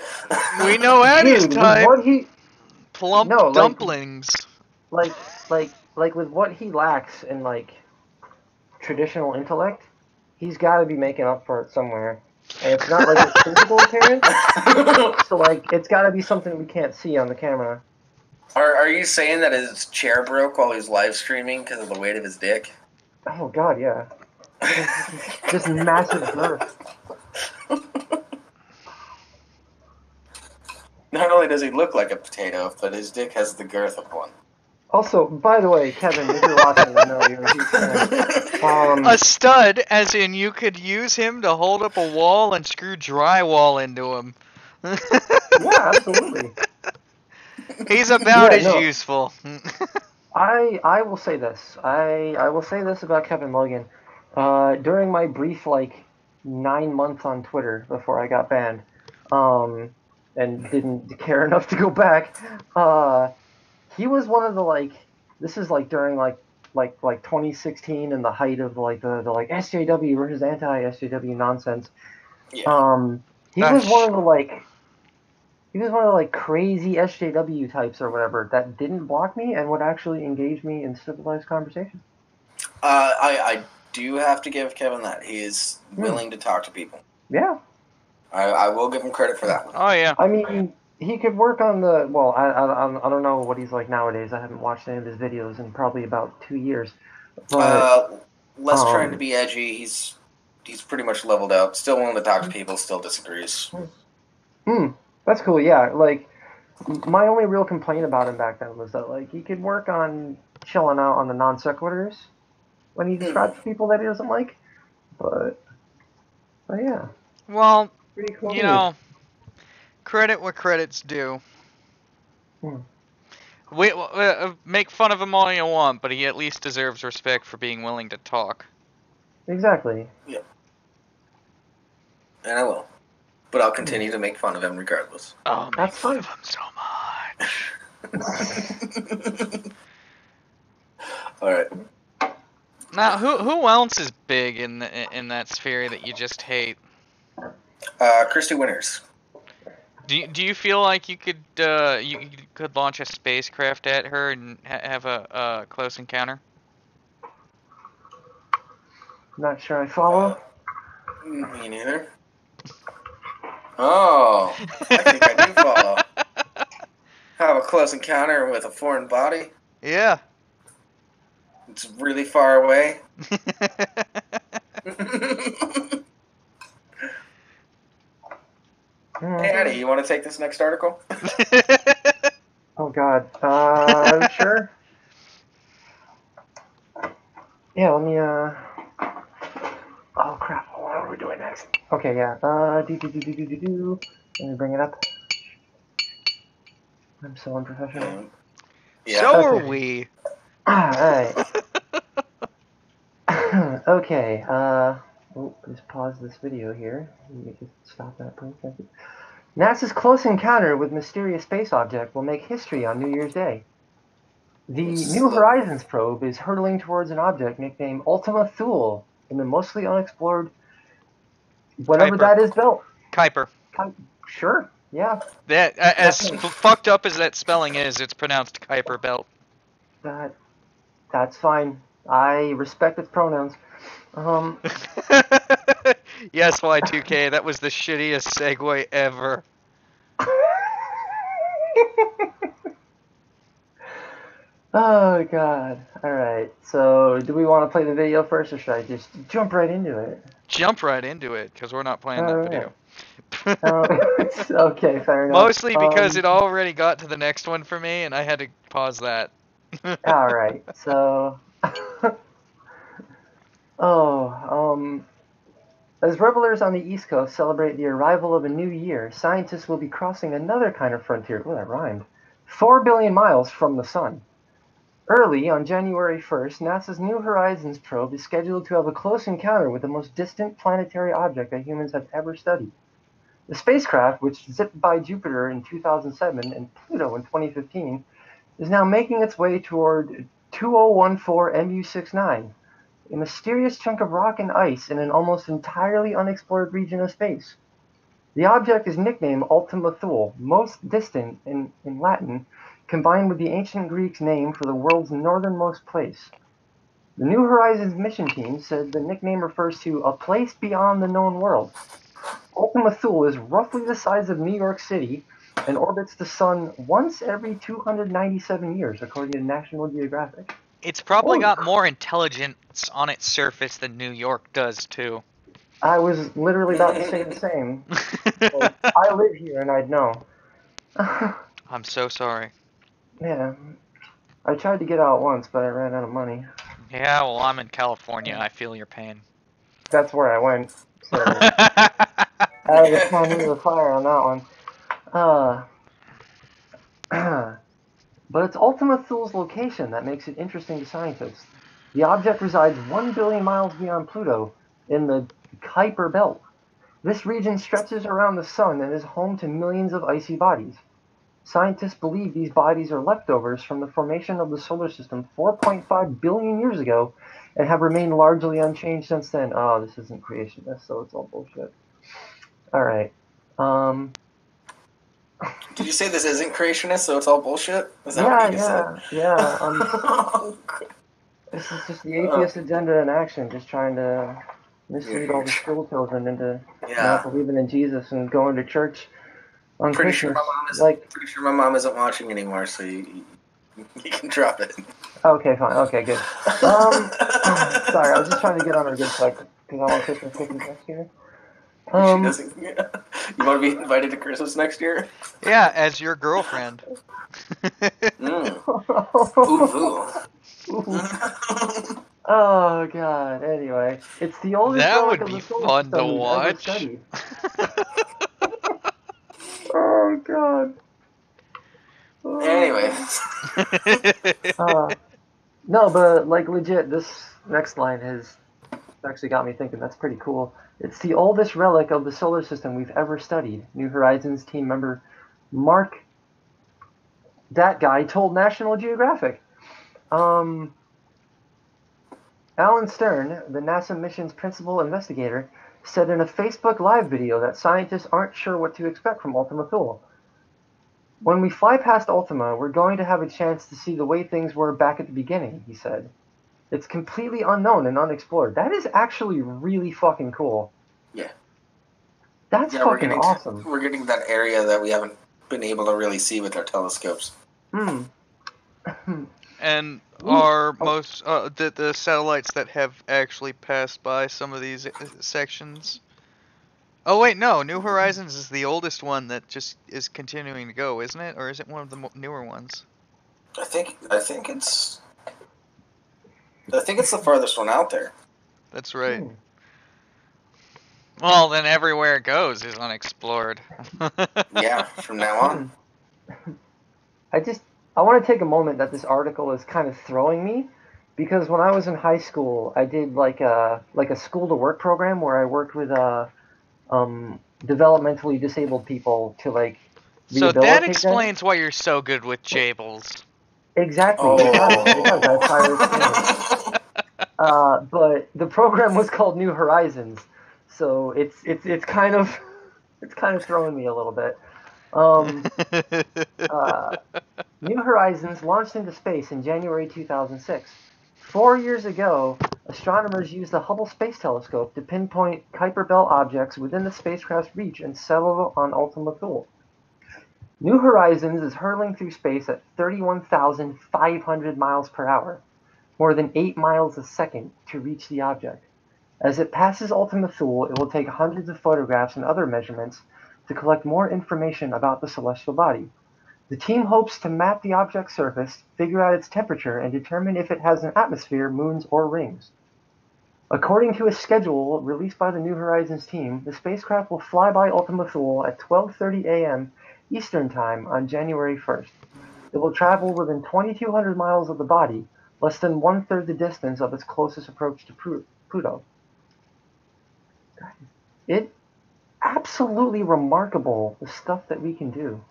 We know Addie's type. Plump dumplings.
Like with what he lacks in like traditional intellect, he's got to be making up for it somewhere. And it's not like its physical appearance. So, like, it's got to be something we can't see on the camera.
Are you saying that his chair broke while he was live streaming because of the weight of his dick?
Oh, God, yeah. Just massive girth.
Not only does he look like a potato, but his dick has the girth of one.
Also, by the way, Kevin, if you're watching, I know you're a huge fan.
A stud, as in you could use him to hold up a wall and screw drywall into him.
Yeah, absolutely.
He's about as useful.
I will say this. I will say this about Kevin Logan. During my brief, 9 months on Twitter before I got banned, and didn't care enough to go back, he was one of the, this is, during, 2016 and the height of, the SJW versus anti-SJW nonsense.
Yeah.
He was one of the, he was one of the crazy SJW types or whatever that didn't block me and would actually engage me in civilized conversation.
I do have to give Kevin that. He is willing to talk to people.
Yeah.
I will give him credit for that one.
Oh, yeah.
I mean, he could work on the... Well, I don't know what he's like nowadays. I haven't watched any of his videos in probably about 2 years. But,
less trying to be edgy. He's pretty much leveled out. Still willing to talk to people. Still disagrees.
That's cool, yeah. My only real complaint about him back then was that, he could work on chilling out on the non sequiturs when he describes people that he doesn't like. But yeah.
Well,
pretty cool.
You know, credit where credit's due. We make fun of him all you want, but he at least deserves respect for being willing to talk.
Exactly.
Yeah. And I will. But I'll continue to make fun of him regardless.
Oh, make fun of him so much.
Alright.
Now, who else is big in that sphere that you just hate?
Christy Winters.
Do you feel like you could launch a spacecraft at her and have a close encounter?
Not sure I follow.
Me neither. Oh, I think I do follow. Have a close encounter with a foreign body?
Yeah.
It's really far away. Hey, Addie, you want to take this next article?
Oh, God. Sure. Yeah, let me, Oh, crap. What are we doing next? Okay, yeah. Let me bring it up. I'm so unprofessional.
Yeah. So are we.
Alright. Okay, just pause this video here. Let me just stop that for a second. NASA's close encounter with mysterious space object will make history on New Year's Day. The New Horizons probe is hurtling towards an object nicknamed Ultima Thule in the mostly unexplored whatever that is belt.
Kuiper.
Sure, yeah.
That as fucked up as that spelling is, it's pronounced Kuiper belt.
That's fine. I respect its pronouns.
Yes, Y2K, that was the shittiest segue ever.
Oh, God. Alright, so do we want to play the video first, or should I just jump right into it?
Jump right into it, because we're not playing that video.
Okay, fair enough.
Mostly because it already got to the next one for me, and I had to pause that.
Alright, so... As revelers on the East Coast celebrate the arrival of a new year, scientists will be crossing another kind of frontier. Well, that rhymed. 4 billion miles from the sun. Early on January 1st, NASA's New Horizons probe is scheduled to have a close encounter with the most distant planetary object that humans have ever studied. The spacecraft, which zipped by Jupiter in 2007 and Pluto in 2015, is now making its way toward 2014 MU69, a mysterious chunk of rock and ice in an almost entirely unexplored region of space. The object is nicknamed Ultima Thule, most distant in Latin, combined with the ancient Greek name for the world's northernmost place. The New Horizons mission team said the nickname refers to a place beyond the known world. Ultima Thule is roughly the size of New York City and orbits the sun once every 297 years, according to National Geographic.
It's probably
Holy
got more intelligence on its surface than New York does, too.
I was literally about to say the same. Like, I live here and I'd know.
I'm so sorry.
Yeah. I tried to get out once, but I ran out of money.
Yeah, well, I'm in California. I feel your pain.
That's where I went. So, out of the town into the fire on that one. But it's Ultima Thule's location that makes it interesting to scientists. The object resides 1 billion miles beyond Pluto, in the Kuiper Belt. This region stretches around the sun and is home to millions of icy bodies. Scientists believe these bodies are leftovers from the formation of the solar system 4.5 billion years ago and have remained largely unchanged since then. Oh, this isn't creationist, so it's all bullshit. Alright.
Did you say this isn't creationist, so it's all bullshit? Is that what you said?
Yeah. This is just the atheist agenda in action, just trying to mislead all the school children into not believing in Jesus and going to church on Christmas.
Pretty sure my mom isn't watching anymore, so you can drop it.
Okay, fine. Okay, good. Sorry, I was just trying to get on her good side because I want Christmas cookies next year.
She doesn't. Yeah. You want to be invited to Christmas next year?
Yeah, as your girlfriend.
Oh god. Anyway, it's the oldest
that
relic
would
of
be
the solar
fun
system
to
we've
watch.
ever studied. Oh god.
Anyway.
No, but like legit, this next line has actually got me thinking. That's pretty cool. It's the oldest relic of the solar system we've ever studied. New Horizons team member Mark, that guy, told National Geographic. Alan Stern, the NASA mission's principal investigator, said in a Facebook Live video that scientists aren't sure what to expect from Ultima Thule. When we fly past Ultima, we're going to have a chance to see the way things were back at the beginning, he said. It's completely unknown and unexplored. That is actually really fucking cool.
Yeah.
That's fucking awesome.
We're getting that area that we haven't been able to really see with our telescopes.
And are most the satellites that have actually passed by some of these sections? Oh wait, no. New Horizons is the oldest one that just is continuing to go, isn't it? Or is it one of the newer ones?
I think it's the farthest one out there.
That's right. Well, then everywhere it goes is unexplored.
Yeah, from now on.
I want to take a moment that this article is kind of throwing me, because when I was in high school, I did like a school to work program where I worked with developmentally disabled people to like rehabilitate
So that explains why you're so good with Jables.
Exactly. Oh. It does. That's how it's but the program was called New Horizons, so it's kind of throwing me a little bit. New Horizons launched into space in January 2006. 4 years ago, astronomers used the Hubble Space Telescope to pinpoint Kuiper Belt objects within the spacecraft's reach and settle on Ultima Thule. New Horizons is hurtling through space at 31,500 miles per hour, more than 8 miles a second, to reach the object. As it passes Ultima Thule, it will take hundreds of photographs and other measurements to collect more information about the celestial body. The team hopes to map the object's surface, figure out its temperature, and determine if it has an atmosphere, moons, or rings. According to a schedule released by the New Horizons team, the spacecraft will fly by Ultima Thule at 12:30 a.m. Eastern Time on January 1st. It will travel within 2,200 miles of the body, less than one-third the distance of its closest approach to Pluto. It's absolutely remarkable, the stuff that we can do.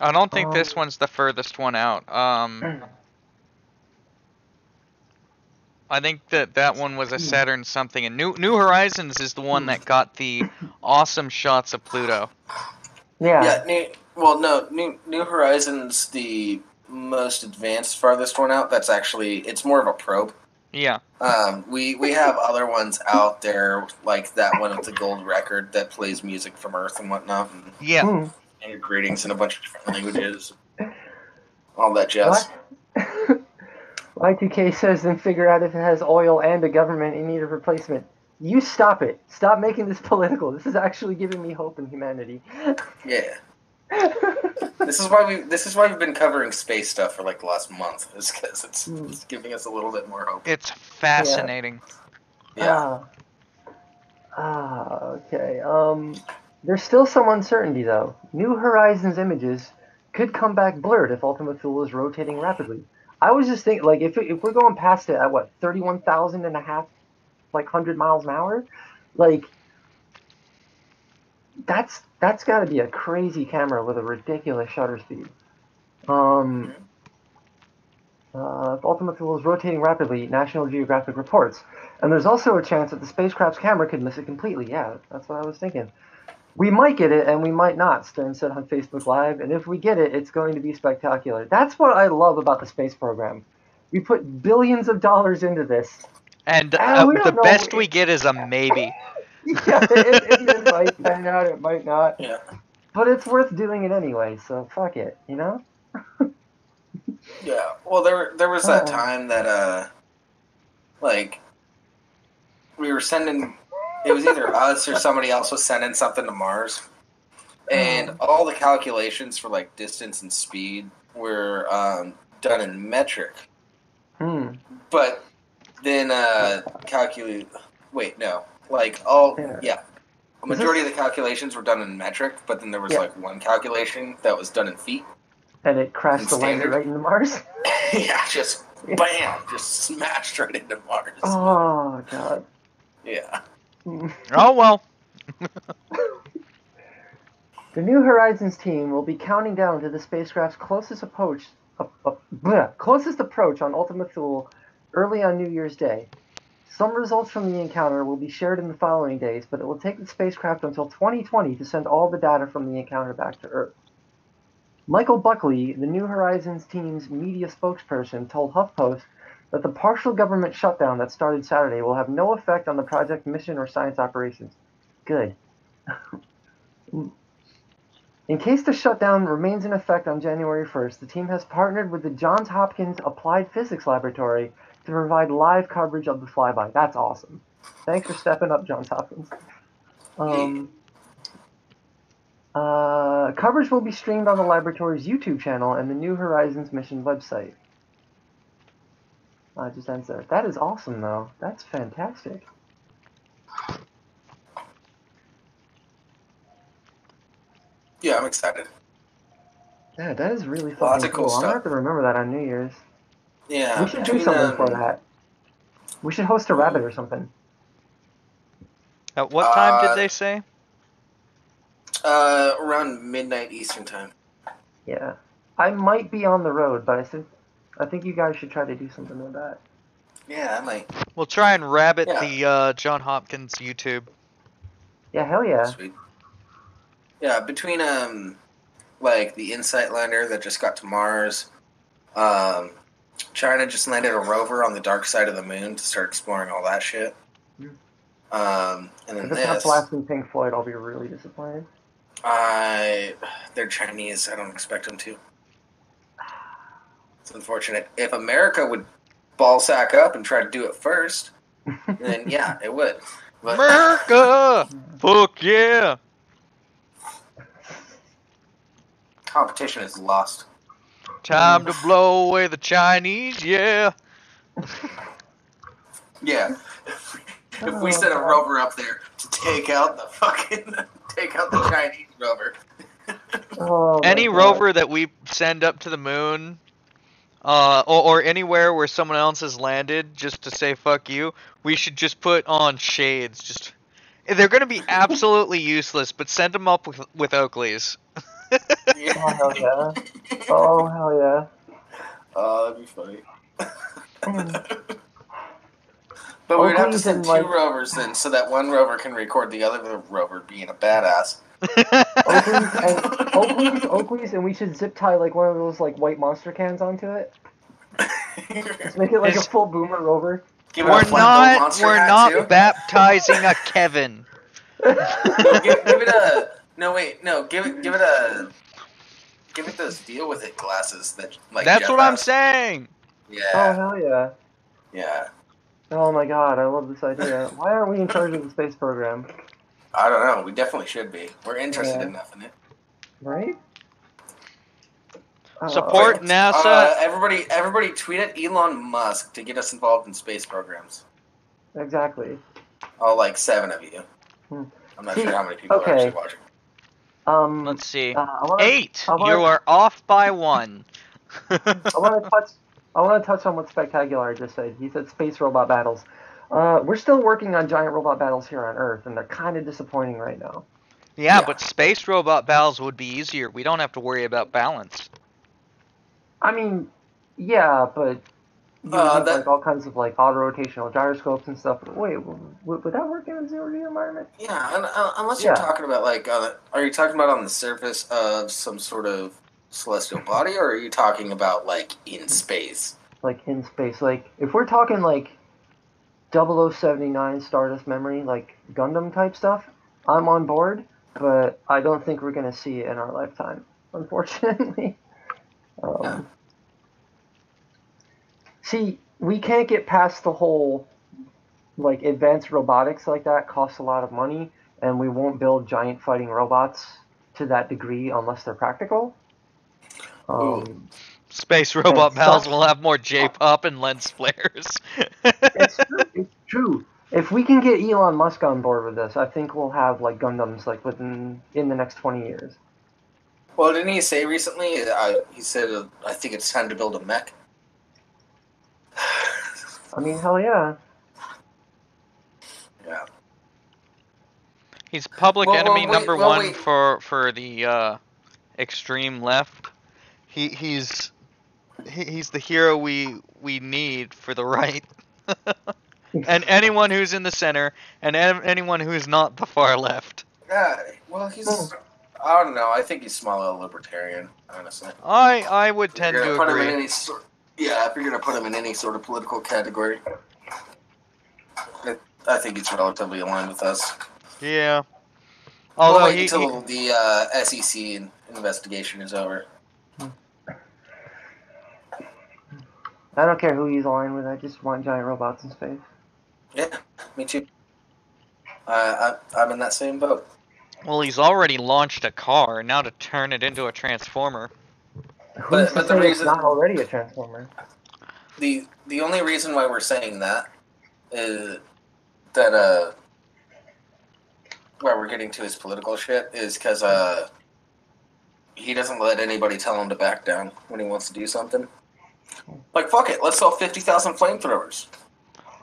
I don't think this one's the furthest one out. I think that one was a Saturn something, and New Horizons is the one that got the awesome shots of Pluto.
Yeah.
New Horizons, the most advanced, farthest one out. That's actually, it's more of a probe.
Yeah.
We have other ones out there, like that one with the gold record that plays music from Earth and whatnot. And,
Yeah.
and greetings in a bunch of different languages. All that jazz.
What? Y2K says, then figure out if it has oil and a government in need of replacement. You stop it. Stop making this political. This is actually giving me hope in humanity.
Yeah. This is why we've been covering space stuff for like the last month. Is because it's giving us a little bit more hope.
It's fascinating.
Yeah.
Okay. There's still some uncertainty though. New Horizons images could come back blurred if Ultima Thule is rotating rapidly. I was just thinking, like, if we're going past it at what 31,000 and a half, like 100 miles an hour, like that's got to be a crazy camera with a ridiculous shutter speed. If Ultima Thule is rotating rapidly, National Geographic reports. And there's also a chance that the spacecraft's camera could miss it completely. Yeah, that's what I was thinking. We might get it, and we might not, Stern said on Facebook Live. And if we get it, it's going to be spectacular. That's what I love about the space program. We put billions of dollars into this.
And
we
the best we get is a maybe.
Yeah, it might pan out, it might not.
Yeah.
But it's worth doing it anyway, so fuck it, you know?
Yeah. Well, there was that time that like we were sending. It was either us or somebody else was sending something to Mars, and all the calculations for like distance and speed were done in metric. But then Wait, no. Like a majority of the calculations were done in metric, but then there was like one calculation that was done in feet.
And it crashed the lander right into Mars?
Yeah, just bam, just smashed right into Mars.
Oh god.
Yeah.
Oh well.
The New Horizons team will be counting down to the spacecraft's closest approach on Ultima Thule early on New Year's Day. Some results from the encounter will be shared in the following days, but it will take the spacecraft until 2020 to send all the data from the encounter back to Earth. Michael Buckley, the New Horizons team's media spokesperson, told HuffPost that the partial government shutdown that started Saturday will have no effect on the project mission or science operations. Good. In case the shutdown remains in effect on January 1st, the team has partnered with the Johns Hopkins Applied Physics Laboratory to provide live coverage of the flyby. That's awesome. Thanks for stepping up, Johns Hopkins. Coverage will be streamed on the laboratory's YouTube channel and the New Horizons mission website. Just ends there. That is awesome, though. That's fantastic.
Yeah, I'm excited.
Yeah, that is really fucking cool. I'm gonna have to remember that on New Year's.
Yeah.
We should do something for that. We should host a rabbit or something.
At what time did they say?
Around midnight Eastern time.
Yeah. I might be on the road, but I think you guys should try to do something with that.
Yeah, I might.
We'll try and rabbit the John Hopkins YouTube.
Yeah, hell yeah.
Sweet. Yeah, between like the InSight lander that just got to Mars, China just landed a rover on the dark side of the moon to start exploring all that shit. And then
if it's not blasting Pink Floyd, I'll be really disappointed.
They're Chinese. I don't expect them to. It's unfortunate. If America would ballsack up and try to do it first, then yeah, it would. But
America! Fuck yeah!
Competition is lost.
Time to blow away the Chinese, yeah.
Yeah. If we sent a rover up there to take out the Chinese rover.
Any rover that we send up to the moon, or anywhere where someone else has landed, just to say fuck you, we should just put on shades. They're gonna be absolutely useless, but send them up with Oakleys.
Oh hell yeah! Oh hell yeah!
Oh, that'd be funny. But we'd have to send two rovers in, so that one rover can record the other rover being a badass.
Oakleys, and we should zip tie like one of those like white monster cans onto it. Let's make it like a full boomer rover.
Give it a flat monster
We're
hat,
not
too.
baptizing a Kevin.
Give it a... No, wait. No, give it a... Give it those deal with it glasses that like.
That's
Jeff
what I'm
has.
saying.
Yeah.
Oh hell yeah.
Yeah.
Oh my god, I love this idea. Why aren't we in charge of the space program?
I don't know. We definitely should be. We're interested enough in it.
Right?
Support NASA.
Everybody tweet at Elon Musk to get us involved in space programs.
Exactly.
All like 7 of you. I'm not sure how many people are actually watching.
Let's see.
8.
You are off by 1.
I want to touch on what Spectacular just said. He said space robot battles. We're still working on giant robot battles here on Earth, and they're kind of disappointing right now.
Yeah, but space robot battles would be easier. We don't have to worry about balance.
I mean, yeah, but you would like all kinds of like auto-rotational gyroscopes and stuff. Wait, would that work in a zero-G environment?
Yeah, unless you're talking about like, are you talking about on the surface of some sort of celestial body, or are you talking about like in space?
Like in space, like if we're talking like 0079 Stardust Memory, like Gundam type stuff, I'm on board, but I don't think we're gonna see it in our lifetime, unfortunately. See, we can't get past the whole, like, advanced robotics like that costs a lot of money, and we won't build giant fighting robots to that degree unless they're practical.
Space robot battles will have more J-pop and lens flares.
It's true. If we can get Elon Musk on board with this, I think we'll have, like, Gundams, like, in the next 20 years.
Well, didn't he say recently, he said, I think it's time to build a mech?
I mean, hell yeah.
Yeah.
He's public enemy number one for the extreme left. He's the hero we need for the right. And anyone who's in the center, and anyone who's not the far left.
Yeah, well, he's... I don't know. I think he's small L libertarian, honestly.
I would tend to agree.
If you're going to put him in any sort of political category, I think he's relatively aligned with us.
Yeah. Although
we'll wait until the SEC investigation is over.
I don't care who he's aligned with. I just want giant robots in space.
Yeah, me too. I'm in that same boat.
Well, he's already launched a car. Now to turn it into a transformer.
Who's to say it's not already a transformer?
The only reason why we're saying that is that why we're getting to his political shit is because he doesn't let anybody tell him to back down when he wants to do something. Like, fuck it, let's sell 50,000 flamethrowers.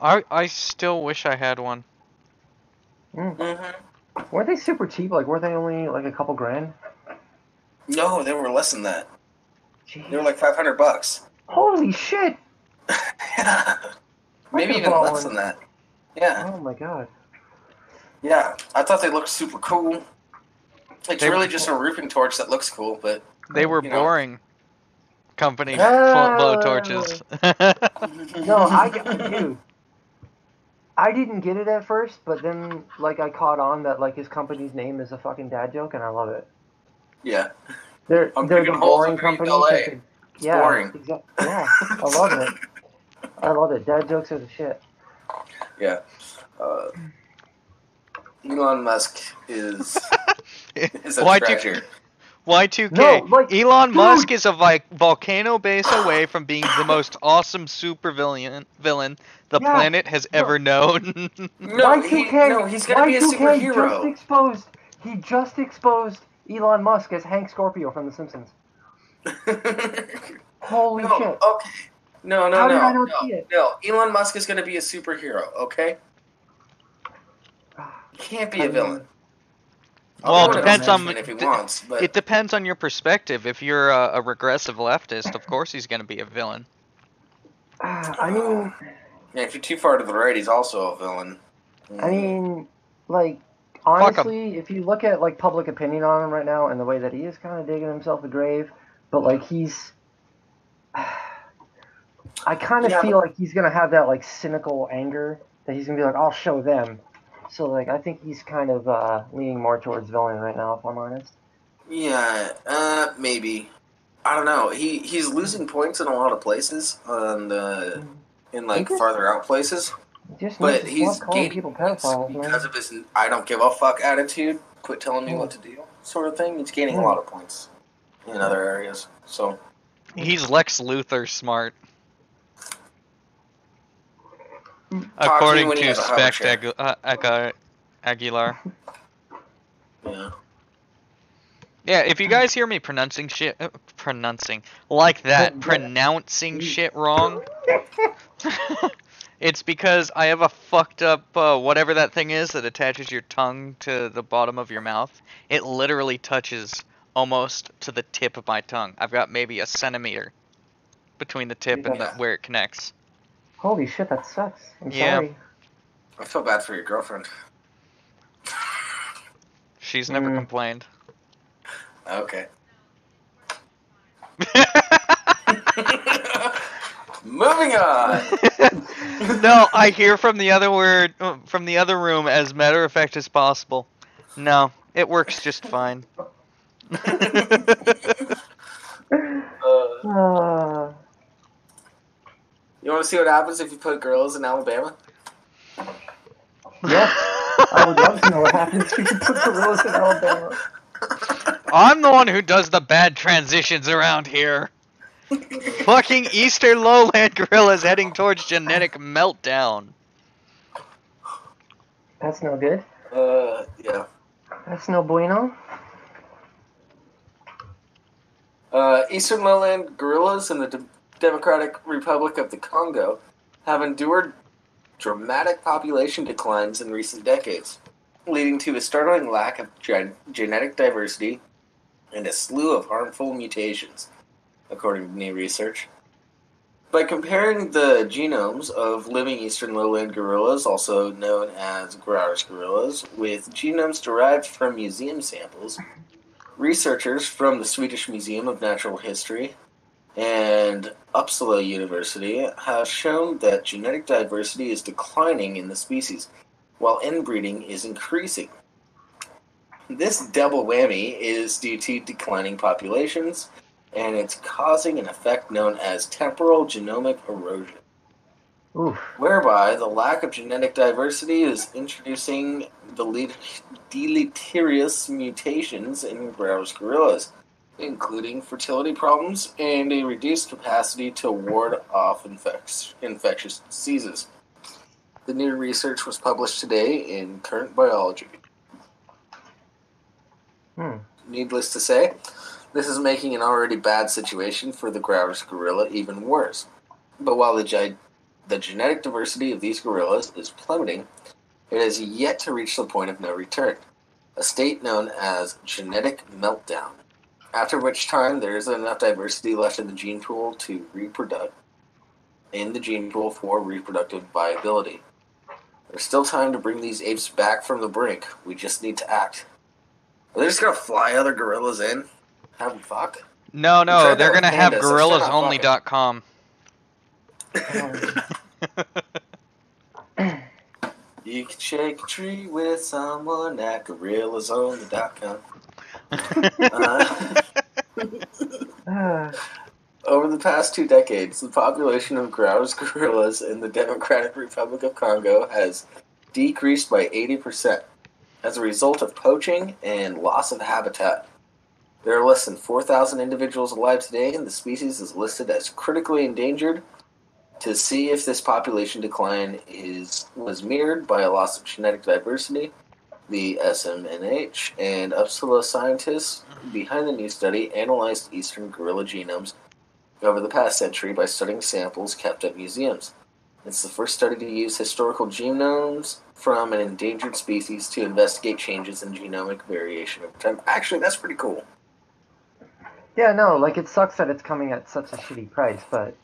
I still wish I had one.
Weren't they super cheap? Like, weren't they only like a couple grand?
No, they were less than that.
Jeez.
They were like $500.
Holy shit!
Yeah. Maybe even less than that. Yeah.
Oh my god.
Yeah, I thought they looked super cool. It's really just a roofing torch that looks cool, but...
They were boring. Company blow torches.
No, dude. I didn't get it at first, but then, like, I caught on that, like, his company's name is a fucking dad joke, and I love it.
Yeah.
They're the boring company. Yeah,
boring.
Exactly. Yeah, I love it. I love it. Dad jokes are the shit.
Yeah. Elon Musk is a treasure.
Y2K.
No, like,
Elon Musk is a volcano base away from being the most awesome super villain the planet has ever known.
No, he's gonna be a superhero.
He just exposed Elon Musk as Hank Scorpio from The Simpsons. Holy shit.
Okay. No.
How did I not see it?
No, Elon Musk is gonna be a superhero, okay? He can't be a villain.
Well, it depends on
if he wants, but...
It depends on your perspective. If you're a regressive leftist, of course he's going to be a villain.
I mean,
yeah, if you're too far to the right, he's also a villain.
I mean, like, honestly, if you look at like public opinion on him right now and the way that he is kind of digging himself a grave, but like he's I kind of feel like he's gonna have that like cynical anger that he's gonna be like, I'll show them. So like I think he's kind of leaning more towards villain right now, if I'm honest.
Yeah, maybe. I don't know. He's losing points in a lot of places in like farther out places. But he's gaining
people
points
pedophiles,
because of his I don't give a fuck attitude. Quit telling me what to do, sort of thing. He's gaining a lot of points in other areas. So
he's Lex Luthor smart. According to Spect Aguilar.
Yeah.
Yeah, if you guys hear me pronouncing shit wrong, it's because I have a fucked up whatever that thing is that attaches your tongue to the bottom of your mouth. It literally touches almost to the tip of my tongue. I've got maybe a centimeter between the tip and where it connects.
Holy shit, that sucks. I'm sorry.
I feel bad for your girlfriend.
She's never complained.
Okay. Moving on.
No, I hear from the other room as matter of fact as possible. No, it works just fine.
You want to see what happens if you put girls in Alabama?
Yes, I would love to know what happens if you put gorillas in Alabama.
I'm the one who does the bad transitions around here. Fucking Eastern Lowland gorillas heading towards genetic meltdown.
That's no good.
Yeah.
That's no bueno.
Eastern Lowland gorillas in the Democratic Republic of the Congo have endured dramatic population declines in recent decades, leading to a startling lack of genetic diversity and a slew of harmful mutations, according to new research. By comparing the genomes of living Eastern Lowland gorillas, also known as Grauer's gorillas, with genomes derived from museum samples, researchers from the Swedish Museum of Natural History and Uppsala University have shown that genetic diversity is declining in the species, while inbreeding is increasing. This double whammy is due to declining populations, and it's causing an effect known as temporal genomic erosion.
Oof.
Whereby the lack of genetic diversity is introducing the deleterious mutations in Grauer's gorillas, including fertility problems and a reduced capacity to ward off infectious diseases. The new research was published today in Current Biology. Needless to say, this is making an already bad situation for the Grauer's gorilla even worse. But while the genetic diversity of these gorillas is plummeting, it has yet to reach the point of no return, a state known as genetic meltdown, after which time there isn't enough diversity left in the gene pool to reproduce in the gene pool for reproductive viability. There's still time to bring these apes back from the brink. We just need to act. Are they just gonna fly other gorillas in? Have them fuck?
No, they're gonna have gorillasonly.com.
You can shake a tree with someone at gorillasonly.com. Over the past 2 decades, the population of Grauer's gorillas in the Democratic Republic of Congo has decreased by 80% as a result of poaching and loss of habitat. There are less than 4,000 individuals alive today, and the species is listed as critically endangered. To see if this population decline was mirrored by a loss of genetic diversity, the SMNH and Uppsala scientists behind the new study analyzed eastern gorilla genomes over the past century by studying samples kept at museums. It's the first study to use historical genomes from an endangered species to investigate changes in genomic variation over time. Actually, that's pretty cool.
Yeah, no, like it sucks that it's coming at such a shitty price, but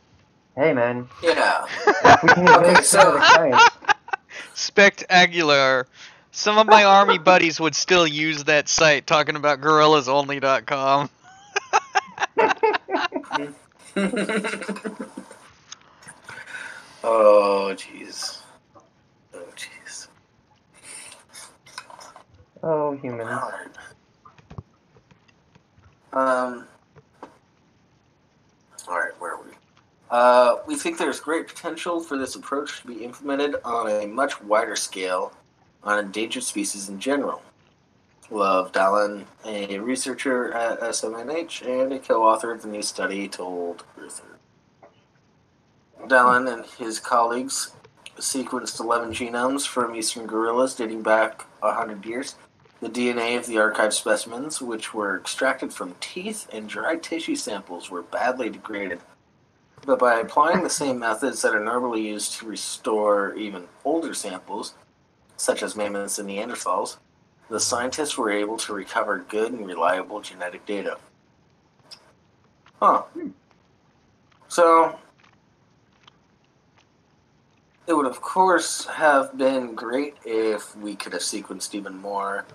hey, man.
Yeah.
If we can advance the science.
Spectacular. Some of my army buddies would still use that site talking about gorillasonly.com.
Oh, jeez. Oh, jeez.
Oh, humans.
Alright, where are we? We think there's great potential for this approach to be implemented on a much wider scale on endangered species in general. Love Dallin, a researcher at SMNH and a co-author of the new study, told Ruther. Dallin and his colleagues sequenced 11 genomes from eastern gorillas dating back 100 years. The DNA of the archived specimens, which were extracted from teeth and dry tissue samples, were badly degraded. But by applying the same methods that are normally used to restore even older samples, such as mammoths and Neanderthals, the scientists were able to recover good and reliable genetic data. Huh. So, it would of course have been great if we could have sequenced even more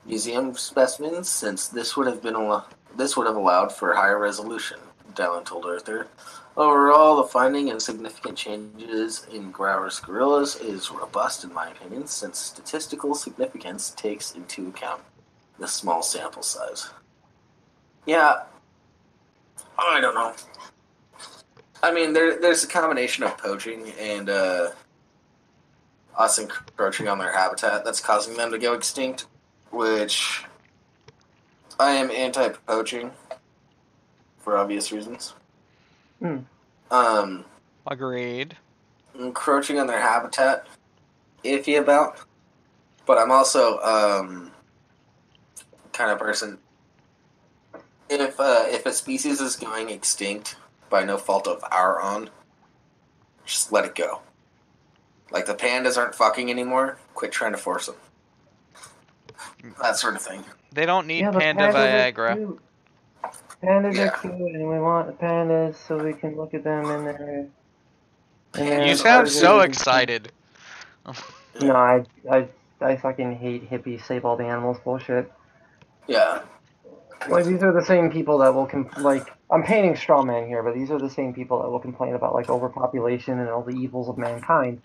museum specimens, since this would have allowed for higher resolution, Dallin told Arthur. Overall, the finding and significant changes in Grauer's gorillas is robust in my opinion, since statistical significance takes into account the small sample size. Yeah, I don't know. I mean, there's a combination of poaching and us encroaching on their habitat that's causing them to go extinct, which I am anti-poaching for obvious reasons.
Agreed.
Encroaching on their habitat, iffy about. But I'm also kind of person. If a species is going extinct by no fault of our own, just let it go. Like the pandas aren't fucking anymore, quit trying to force them. That sort of thing.
They don't need
Yeah, but
panda
pandas
Viagra.
are cute. Pandas
Yeah.
are cute, and we want the pandas so we can look at them in their.
You sound so excited.
No, I fucking hate hippie save all the animals bullshit.
Yeah.
Like, these are the same people that will I'm painting straw man here, but these are the same people that will complain about like overpopulation and all the evils of mankind,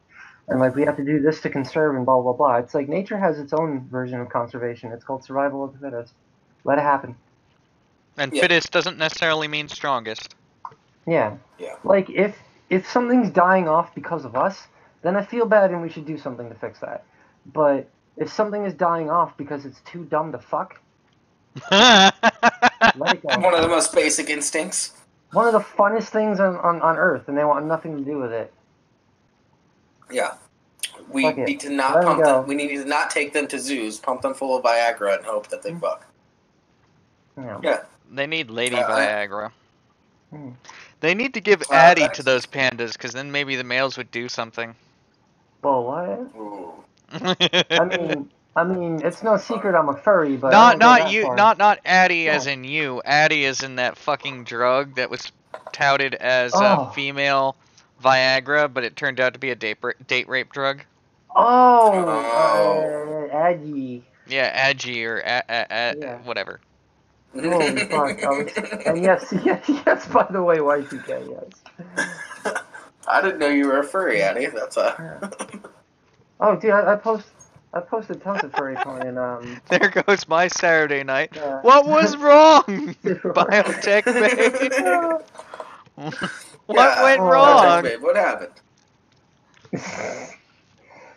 and like we have to do this to conserve and blah blah blah. It's like nature has its own version of conservation. It's called survival of the fittest. Let it happen.
And
Yeah.
fittest doesn't necessarily mean strongest.
Yeah.
Yeah.
Like if something's dying off because of us, then I feel bad and we should do something to fix that. But if something is dying off because it's too dumb to fuck, let it go.
One of the most basic instincts.
One of the funnest things on Earth, and they want nothing to do with it.
Yeah. We
Fuck it.
need to not
Let 'em
pump
go.
them. We need to not take them to zoos, pump them full of Viagra, and hope that they fuck.
Yeah.
Yeah.
They need Lady
Uh,
Viagra.
Hmm.
They need to give Addie to those pandas, because then maybe the males would do something.
Well, what?
Ooh.
I mean, it's no secret I'm a furry, but
not
I don't go that
you,
far.
not Addie as
Yeah.
in you. Addie as in that fucking drug that was touted as
Oh.
female Viagra, but it turned out to be a date rape drug.
Oh, Aggie.
Yeah, Agi or
Yeah.
whatever.
Holy fuck! And yes, by the way, Y2K, yes.
I didn't know you were a furry, Addie. That's
Oh, dude, I posted tons of furry porn and
There goes my Saturday night.
Yeah.
What was wrong? Biotech babe. What went wrong?
Babe, what happened?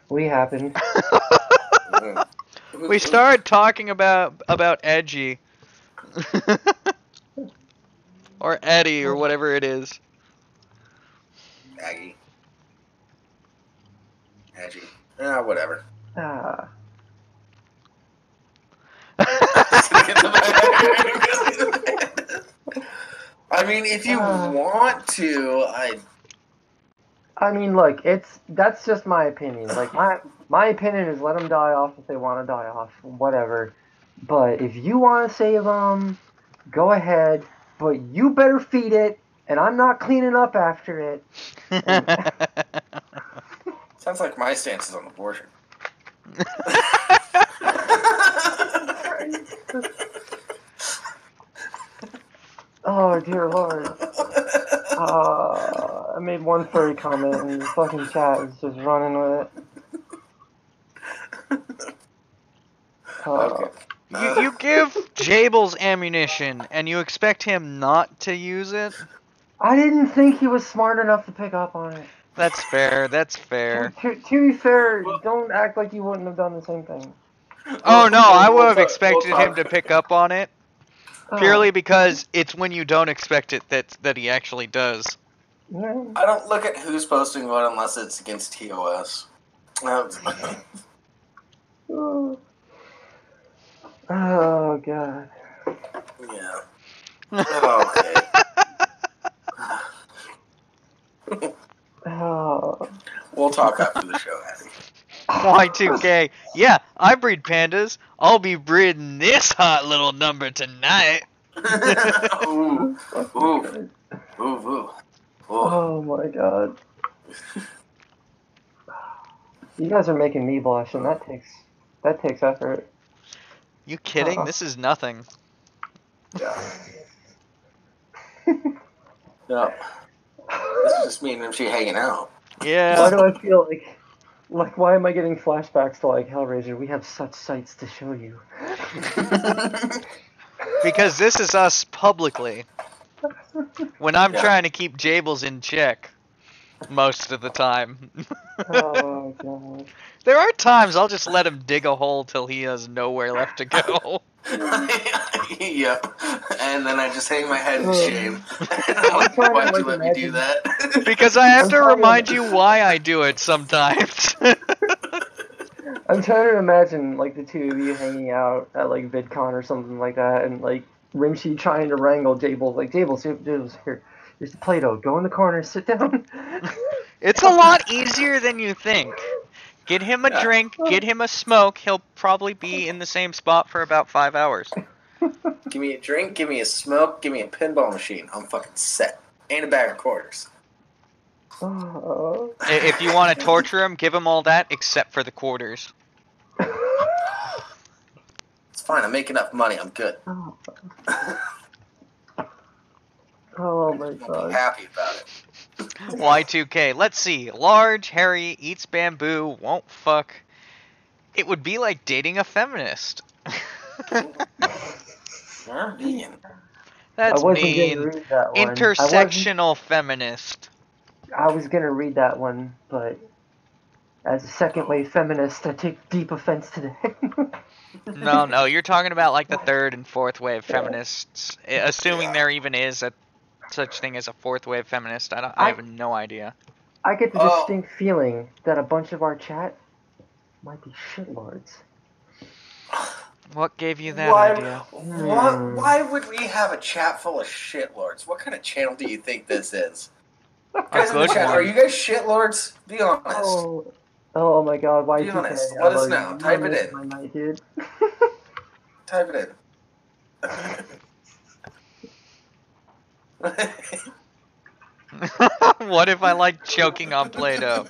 We happened.
We started talking about Edgy. Or Eddie, or whatever it is.
Aggie. Whatever.
Ah.
I mean, if you want to,
I mean, look, that's just my opinion. Like my opinion is let them die off if they want to die off, whatever. But if you want to save them, go ahead. But you better feed it, and I'm not cleaning up after it.
Sounds like my stance is on abortion.
Oh dear Lord. I made one furry comment and the fucking chat is just running with it.
Okay.
You give Jables ammunition and you expect him not to use it?
I didn't think he was smart enough to pick up on it.
That's fair, that's fair.
To be fair, don't act like you wouldn't have done the same thing.
Oh no, I would have
we'll
expected
talk.
him to pick up on it. Purely because it's when you don't expect it that he actually does.
Yeah.
I don't look at who's posting what unless it's against TOS.
Oh god.
Yeah. Okay.
Oh.
We'll talk after the show, Addie.
Y2K. Yeah, I breed pandas. I'll be breeding this hot little number tonight.
Ooh. Ooh. Ooh. Ooh.
Oh my god. You guys are making me blush, and that takes effort.
You kidding? This is nothing.
Yeah. No. This is just me and Rimshee hanging out.
Yeah.
Why do I feel like why am I getting flashbacks to like Hellraiser? We have such sights to show you.
Because this is us publicly. When I'm
Yeah.
trying to keep Jables in check. Most of the time.
Oh god.
There are times I'll just let him dig a hole till he has nowhere left to go.
Yep. And then I just hang my head in shame. I'm like,
trying to,
why'd you
like,
let me do that?
Because I have
I'm
to
trying to-
remind you why I do it sometimes.
I'm trying to imagine like the two of you hanging out at like VidCon or something like that, and like Rimshee trying to wrangle Jables. Like Jables, here's the Play-Doh. Go in the corner, sit down.
It's a lot easier than you think. Get him a drink, get him a smoke, he'll probably be in the same spot for about 5 hours.
Give me a drink, give me a smoke, give me a pinball machine. I'm fucking set. And a bag of quarters.
Oh.
If you want to torture him, give him all that except for the quarters.
It's fine, I make enough money, I'm good.
Oh my
I'll be
god.
happy about it.
Y2K. Let's see. Large, hairy, eats bamboo, won't fuck. It would be like dating a feminist.
You're vegan.
That's
I wasn't
mean.
gonna read that one.
Intersectional feminist.
I was gonna read that one, but as a second wave feminist, I take deep offense today.
No, you're talking about like the third and fourth wave feminists. Assuming there even is a such thing as a fourth wave feminist. I have no idea.
I get the distinct feeling that a bunch of our chat might be shitlords.
What gave you that idea?
Why would we have a chat full of shitlords? What kind of channel do you think this is? Guys in the chat, are you guys shitlords? Be honest.
Oh my god, why
Be honest. Let us know. Type it in.
My night, dude.
Type it in.
What if I like choking on Play-Doh?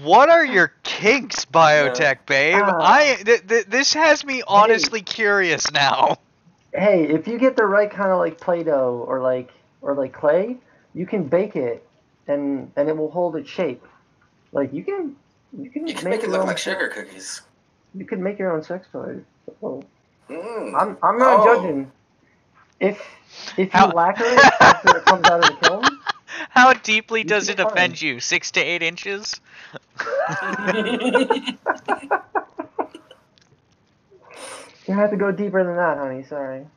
What are your kinks, Biotech babe? This has me honestly curious now.
Hey, if you get the right kind of like Play-Doh or like clay, you can bake it and it will hold its shape. Like you can
make it look like sugar cookies.
You can make your own sex toy. So,
I'm
not judging. If you lacquer it after it comes out of the kiln.
How deeply does it offend you? 6 to 8 inches?
You have to go deeper than that, honey. Sorry.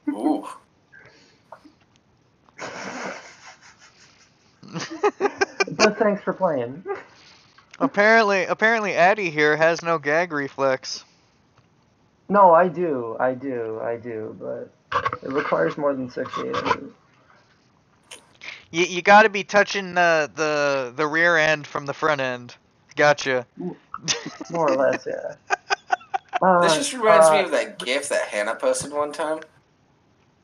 Ooh.
But thanks for playing.
Apparently Addie here has no gag reflex.
No, I do, but it requires more than 6 to 8 inches.
You gotta be touching the rear end from the front end. Gotcha.
More or less, yeah.
This just reminds me of that GIF that Hannah posted one time.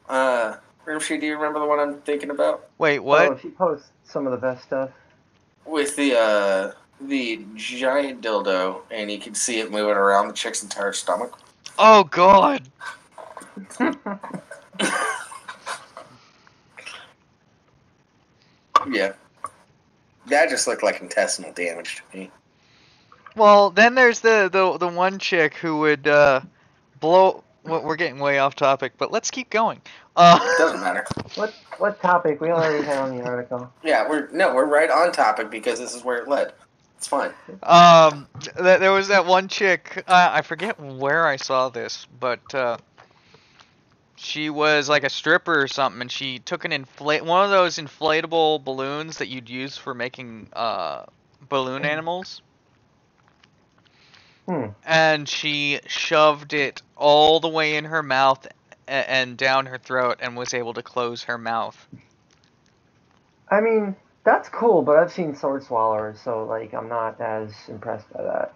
Rimshee, do you remember the one I'm thinking about?
Wait, what?
Oh, she posts some of the best stuff.
With the giant dildo, and you can see it moving around the chick's entire stomach.
Oh god.
Yeah. That just looked like intestinal damage to me.
Well, then there's the one chick who would blow. Well, we're getting way off topic, but let's keep going.
Doesn't matter.
What topic? We already had on the article.
Yeah, we're right on topic because this is where it led. It's fine.
There was that one chick. I forget where I saw this, but she was like a stripper or something, and she took one of those inflatable balloons that you'd use for making balloon animals. And she shoved it all the way in her mouth and down her throat, and was able to close her mouth.
I mean, that's cool, but I've seen sword swallowers, so like I'm not as impressed by that.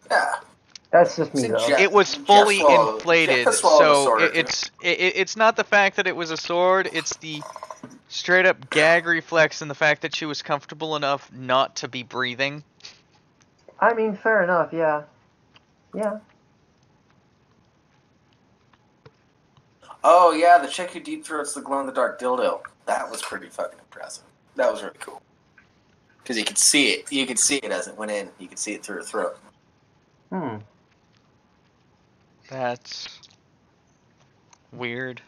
Yeah.
That's just me, though.
It was fully inflated, so it's not the fact that it was a sword, it's the straight up gag reflex and the fact that she was comfortable enough not to be breathing.
I mean, fair enough, yeah. Yeah.
Oh, yeah, the chick who deep throats the glow-in-the-dark dildo. That was pretty fucking impressive. That was really cool. Because you could see it. You could see it as it went in. You could see it through her throat.
That's weird.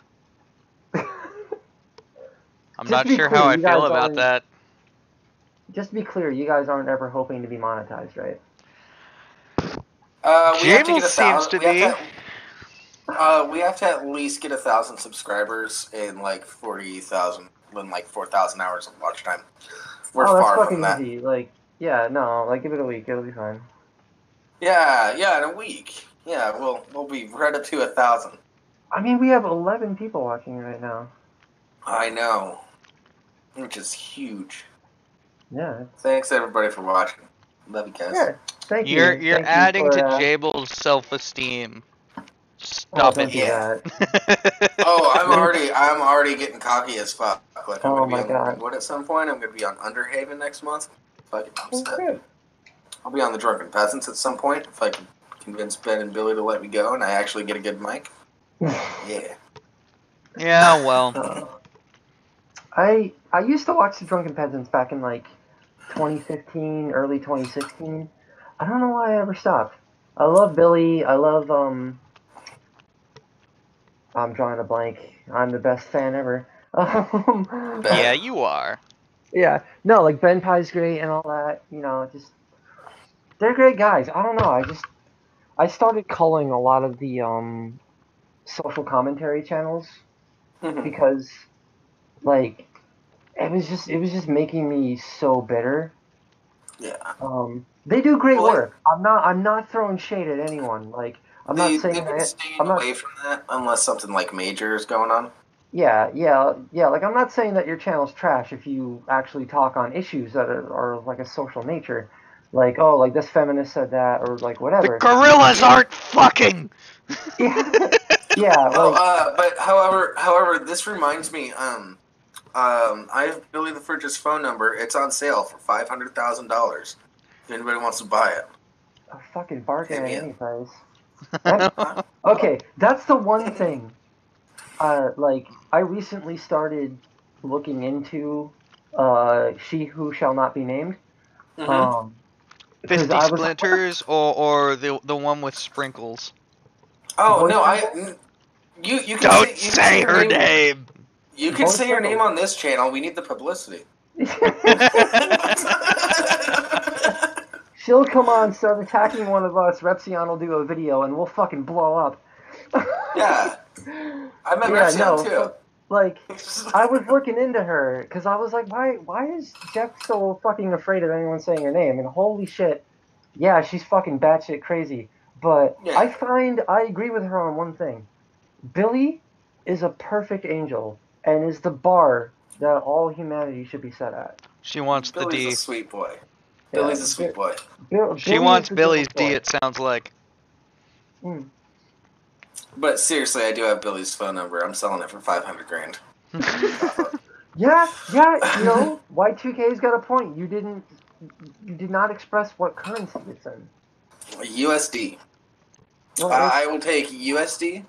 I'm not sure how I feel about that.
Just to be clear, you guys aren't ever hoping to be monetized, right?
Jables seems to be.
We have to at least get 1,000 subscribers in like 40,000, in like 4,000 hours of watch time. We're far from that.
Easy. Like, yeah, no, like give it a week, it'll be fine.
Yeah, in a week. Yeah, we'll be right up to 1,000.
I mean, we have 11 people watching right now.
I know, which is huge.
Yeah.
Thanks everybody for watching. Love you guys.
Yeah, thank you.
You're adding to Jabel's self-esteem. Stop it.
Yeah. I'm already getting cocky as fuck. Like I'm gonna be on Wood at some point. I'm gonna be on Underhaven next month. Fucking upset. I'll be on the Drunken Peasants at some point if I can convince Ben and Billy to let me go and I actually get a good mic. Yeah.
Yeah, well.
I used to watch the Drunken Peasants back in like 2015, early 2016. I don't know why I ever stopped. I love Billy. I love I'm drawing a blank. I'm the best fan ever.
Yeah, you are.
Yeah. No, like Ben Pye's great and all that. You know, just they're great guys. I don't know. I started culling a lot of the social commentary channels because like it was just making me so bitter.
Yeah.
They do great work. I'm not throwing shade at anyone. Like I'm not saying that.
Staying away from that unless something like major is going on.
Yeah. Like I'm not saying that your channel's trash if you actually talk on issues that are like a social nature. Like, oh, like this feminist said that, or like whatever.
The gorillas aren't fucking.
Yeah.
But however, this reminds me. I have Billy the Fridge's phone number. It's on sale for $500,000. If anybody wants to buy it,
a fucking bargain at any price. Okay, that's the one thing. Like I recently started looking into She Who Shall Not Be Named.
50 Splinters or the one with sprinkles.
Oh no, you can
don't say her name.
You can say her name on this channel. We need the publicity.
She'll come on, start attacking one of us. Repsion will do a video, and we'll fucking blow up.
Yeah, I met Repsion too.
Like, I was looking into her because I was like, why is Jeff so fucking afraid of anyone saying her name? And holy shit, yeah, she's fucking batshit crazy. But yeah. I agree with her on one thing. Billy is a perfect angel and is the bar that all humanity should be set at.
She wants
Billy's
the D.
Billy's a sweet boy. Yeah, Billy's a sweet boy.
She wants Billy's D, it sounds like.
But seriously, I do have Billy's phone number. I'm selling it for $500,000.
Yeah, you know, Y2K's got a point. You did not express what currency it's in.
USD. I will take USD,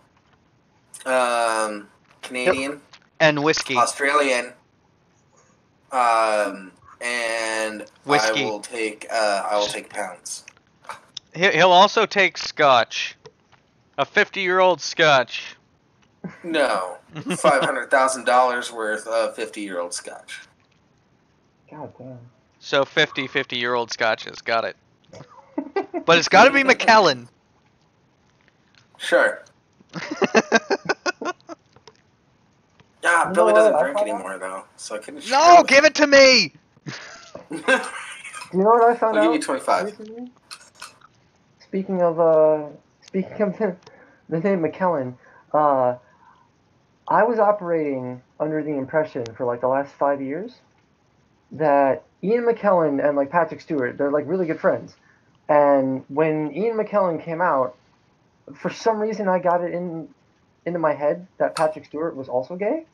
Canadian,
and whiskey,
Australian, And
Whiskey.
I will take pounds.
He'll also take scotch. A 50-year-old scotch.
No, $500,000 worth of 50-year-old scotch.
God damn.
So 50-year-old scotches. Got it. But it's got to be Macallan.
Sure. Yeah, Billy doesn't drink anymore though, so I couldn't.
No, give it to me.
Do you know what I found out?
I'll give you 25.
Recently? Speaking of the name McKellen, I was operating under the impression for like the last 5 years that Ian McKellen and like Patrick Stewart, they're like really good friends. And when Ian McKellen came out, for some reason I got it into my head that Patrick Stewart was also gay.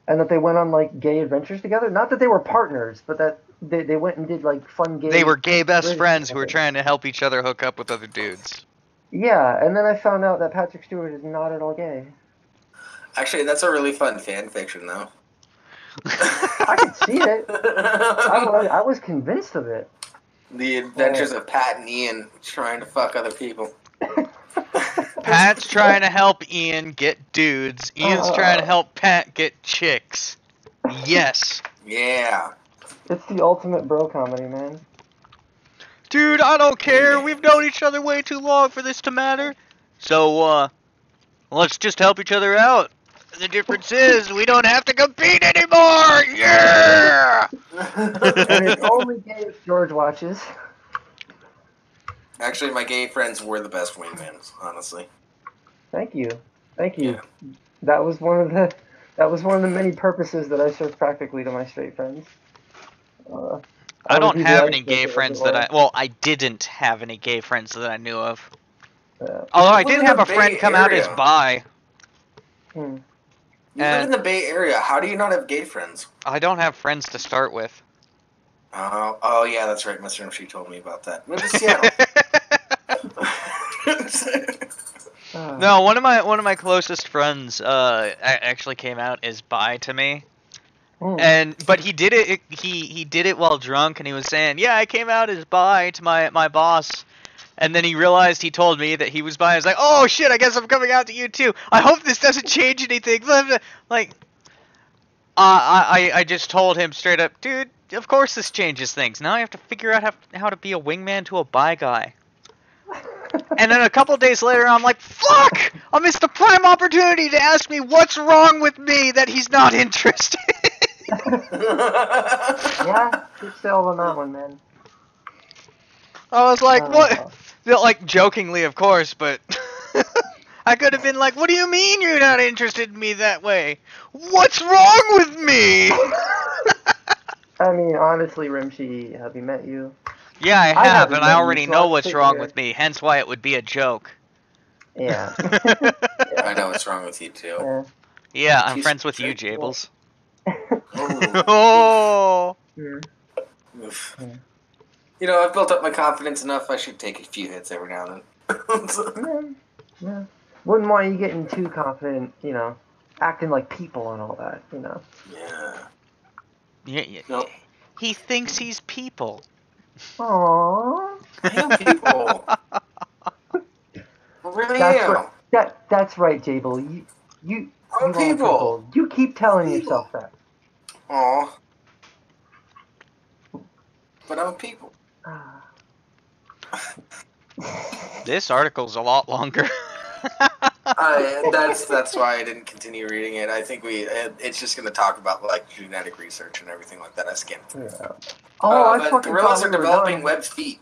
And that they went on like gay adventures together. Not that they were partners, but that they went and did like fun gay.
They were gay best friends who were trying to help each other hook up with other dudes.
Yeah, and then I found out that Patrick Stewart is not at all gay.
Actually, that's a really fun fan fiction, though.
I could see it. I was convinced of it.
The adventures of Pat and Ian trying to fuck other people.
Pat's trying to help Ian get dudes. Ian's trying to help Pat get chicks. Yes.
Yeah.
It's the ultimate bro comedy, man.
Dude, I don't care. We've known each other way too long for this to matter. So, let's just help each other out. The difference is we don't have to compete anymore. Yeah.
And it's only gay if George watches.
Actually, my gay friends were the best wingmans, honestly.
Thank you. Yeah.
Yeah.
That was one of the many purposes that I served practically to my straight friends.
I don't have any gay friends I didn't have any gay friends that I knew of. Although I did have a friend come out as bi.
Hmm.
You live in the Bay Area. How do you not have gay friends?
I don't have friends to start with.
Oh yeah, that's right. Mr. Rimshee told me about that. Move to Seattle.
No, one of my closest friends actually came out as bi to me. But he did it. He did it while drunk, and he was saying, "Yeah, I came out as bi to my boss." And then he realized he told me that he was bi. I was like, "Oh shit! I guess I'm coming out to you too. I hope this doesn't change anything." Like, I just told him straight up, dude. Of course this changes things. Now I have to figure out how to be a wingman to a bi guy. And then a couple days later, I'm like, fuck! I missed the prime opportunity to ask me what's wrong with me that he's not interested.
Yeah, good sales on that one, man.
I was like, what? Like, jokingly, of course, but I could have been like, what do you mean you're not interested in me that way? What's wrong with me?
I mean, honestly, Rimshee, have you met you?
Yeah, I have, and I already know what's wrong with me, hence why it would be a joke.
Yeah.
I know what's wrong with you, too.
Yeah, I'm friends with you, Jables.
Oh!
Yeah.
You know, I've built up my confidence enough, I should take a few hits every now and then.
Yeah. Wouldn't want you getting too confident, you know, acting like people and all that, you know.
Yeah.
Nope.
He thinks he's people.
Aww.
I am people. I really am.
That's right, Jable. You
I'm people.
You keep telling yourself that.
Aw. But I'm people.
This article's a lot longer.
That's why I didn't continue reading it. I think it's just going to talk about like genetic research and everything like that. I skimmed.
Yeah. I
gorillas are developing webbed feet.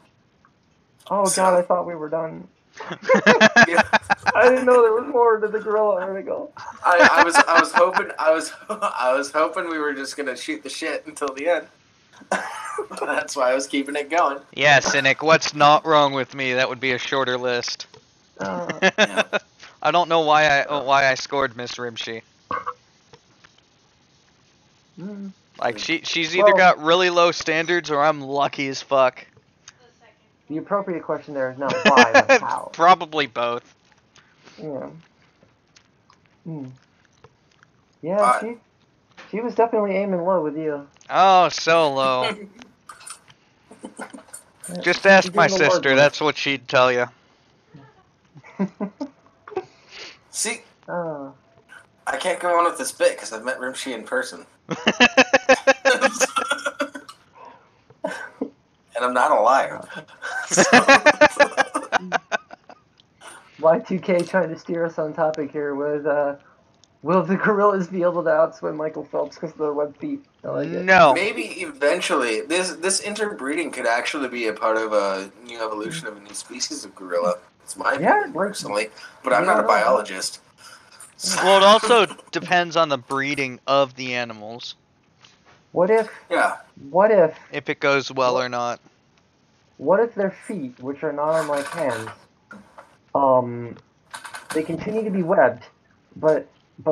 Oh god, I thought we were done. I didn't know there was more to the gorilla article.
I was hoping we were just gonna shoot the shit until the end. That's why I was keeping it going.
Yeah, Cynic, what's not wrong with me? That would be a shorter list.
Yeah.
I don't know why I scored Miss Rimshee. Like she's either got really low standards or I'm lucky as fuck.
The appropriate question there is not why, but how.
Probably both.
Yeah. Yeah, She was definitely aiming low with you.
Oh, so low. Just ask my sister, that's what she'd tell you.
See,
Oh.
I can't go on with this bit because I've met Rimshee in person. And I'm not a liar.
Y2K trying to steer us on topic here with, will the gorillas be able to outswim Michael Phelps because of their web feet? I like it.
No.
Maybe eventually, this interbreeding could actually be a part of a new evolution of a new species of gorilla. It's my opinion, personally, but I'm not a biologist.
Well, it also depends on the breeding of the animals.
What if?
Yeah.
What if?
If it goes well or not.
What if their feet, which are not unlike hands, they continue to be webbed, but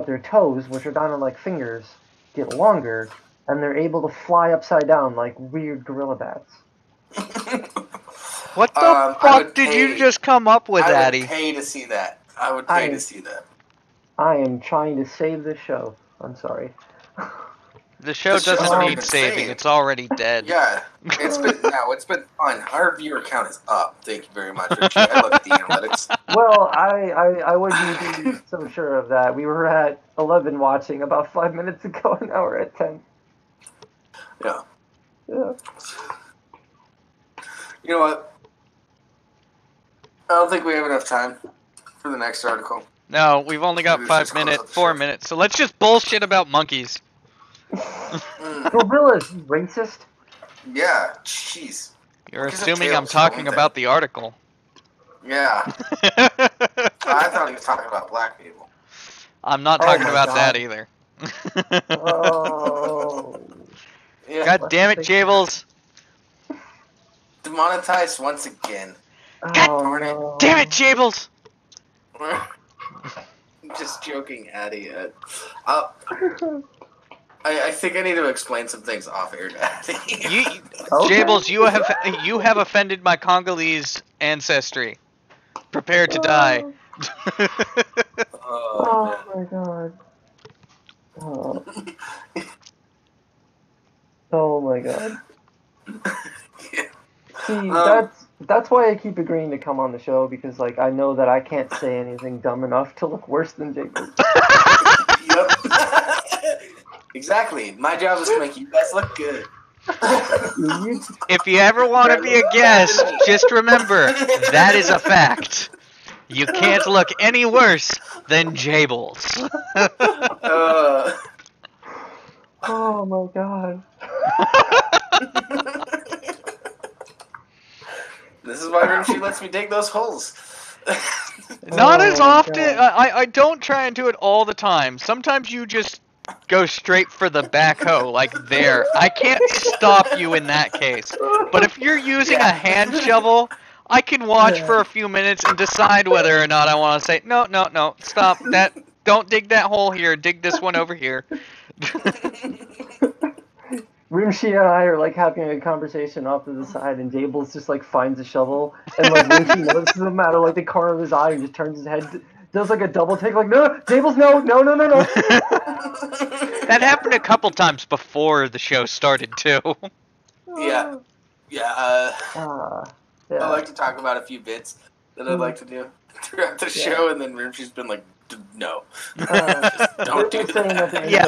their toes, which are not unlike fingers, get longer, and they're able to fly upside down like weird gorilla bats.
What the fuck did you just come up with, Addie?
I would pay to see that. I would pay to see that.
I am trying to save the show. I'm sorry.
The show doesn't need saving. It's already dead.
Yeah, it's been fun. Our viewer count is up. Thank you very much, Richie. I look at the analytics.
Well, I wouldn't be so sure of that. We were at 11 watching about 5 minutes ago, and now we're at 10.
Yeah.
Yeah.
You know what? I don't think we have enough time for the next article.
No, we've only got 4 minutes, so let's just bullshit about monkeys.
Gorillas, racist?
Yeah, jeez.
You're assuming I'm talking about the article.
Yeah. I thought he was talking about black people.
I'm not talking about that either.
Oh.
Yeah.
God damn it, Jables.
Demonetized once again.
God no.
Damn it, Jables.
Just joking, Addie. I think I need to explain some things off air, Addie.
Jables, you have offended my Congolese ancestry. Prepare to die.
Oh my god. Oh. Oh my god.
Yeah.
See, that's why I keep agreeing to come on the show, because like I know that I can't say anything dumb enough to look worse than Jacob.
Yep. Exactly. My job is to make you guys look good.
If you ever want to be a guest, just remember, that is a fact. You can't look any worse than Jables.
Oh my god.
This is why Rimshee lets me dig those holes.
Not as often. I don't try and do it all the time. Sometimes you just go straight for the backhoe, like there. I can't stop you in that case. But if you're using a hand shovel, I can watch for a few minutes and decide whether or not I want to say, no, stop that. Don't dig that hole here. Dig this one over here.
Rimshee and I are like having a conversation off to the side, and Jables just like finds a shovel, and like Rimshee notices him out of like the corner of his eye and just turns his head, does like a double take, like no, Jables, no.
That happened a couple times before the show started too.
Yeah. I like to talk about a few bits that I'd like to do throughout the show, and then Rimshee's been like, no. Don't do that.
Yeah.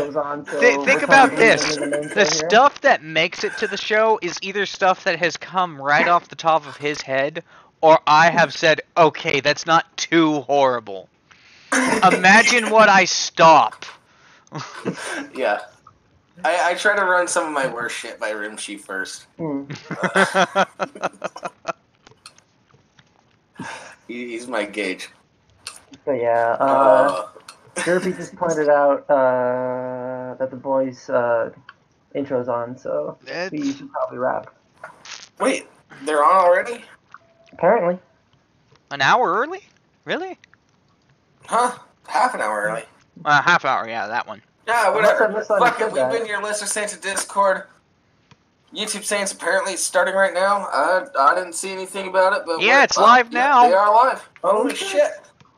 Think about this. The stuff that makes it to the show is either stuff that has come right off the top of his head, or I have said, okay, that's not too horrible. Imagine what I stop.
Yeah. I try to run some of my worst shit by Rimshee first. He's my gauge.
So yeah, Derpy just pointed out that the boys' intro's on, so we should probably wrap.
Wait, they're on already?
Apparently.
An hour early? Really?
Huh? Half an hour early.
Half hour, yeah, that one.
Yeah, whatever. Fuck it, we've been your Lesser Saints of Discord. YouTube Saints apparently starting right now. I didn't see anything about it, but
yeah, it's live now.
They are live. Holy shit!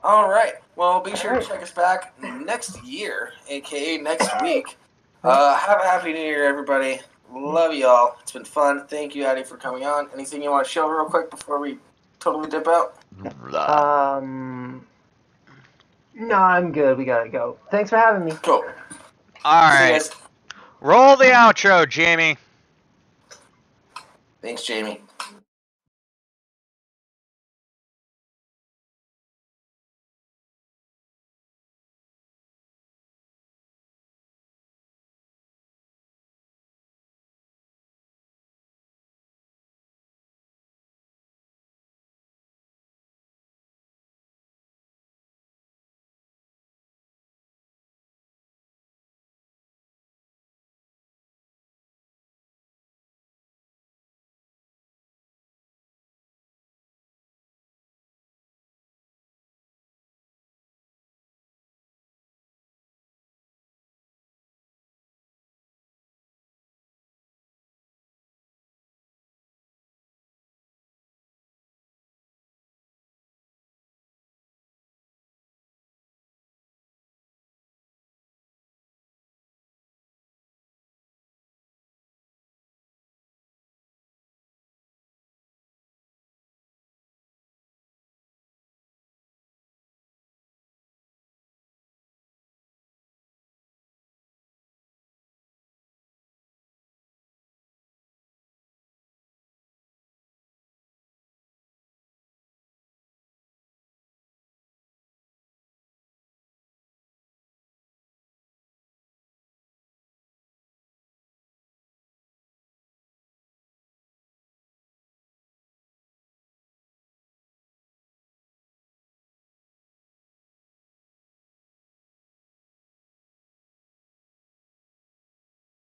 All right. Well, be sure to check us back next year, aka next week, Have a happy New Year, everybody. Love y'all. It's been fun. Thank you, Addie, for coming on. Anything you want to show real quick before we totally dip out?
No, I'm good. We gotta go. Thanks for having me.
Cool.
All
See you
right.
guys.
Roll the outro, Jamie.
Thanks, Jamie.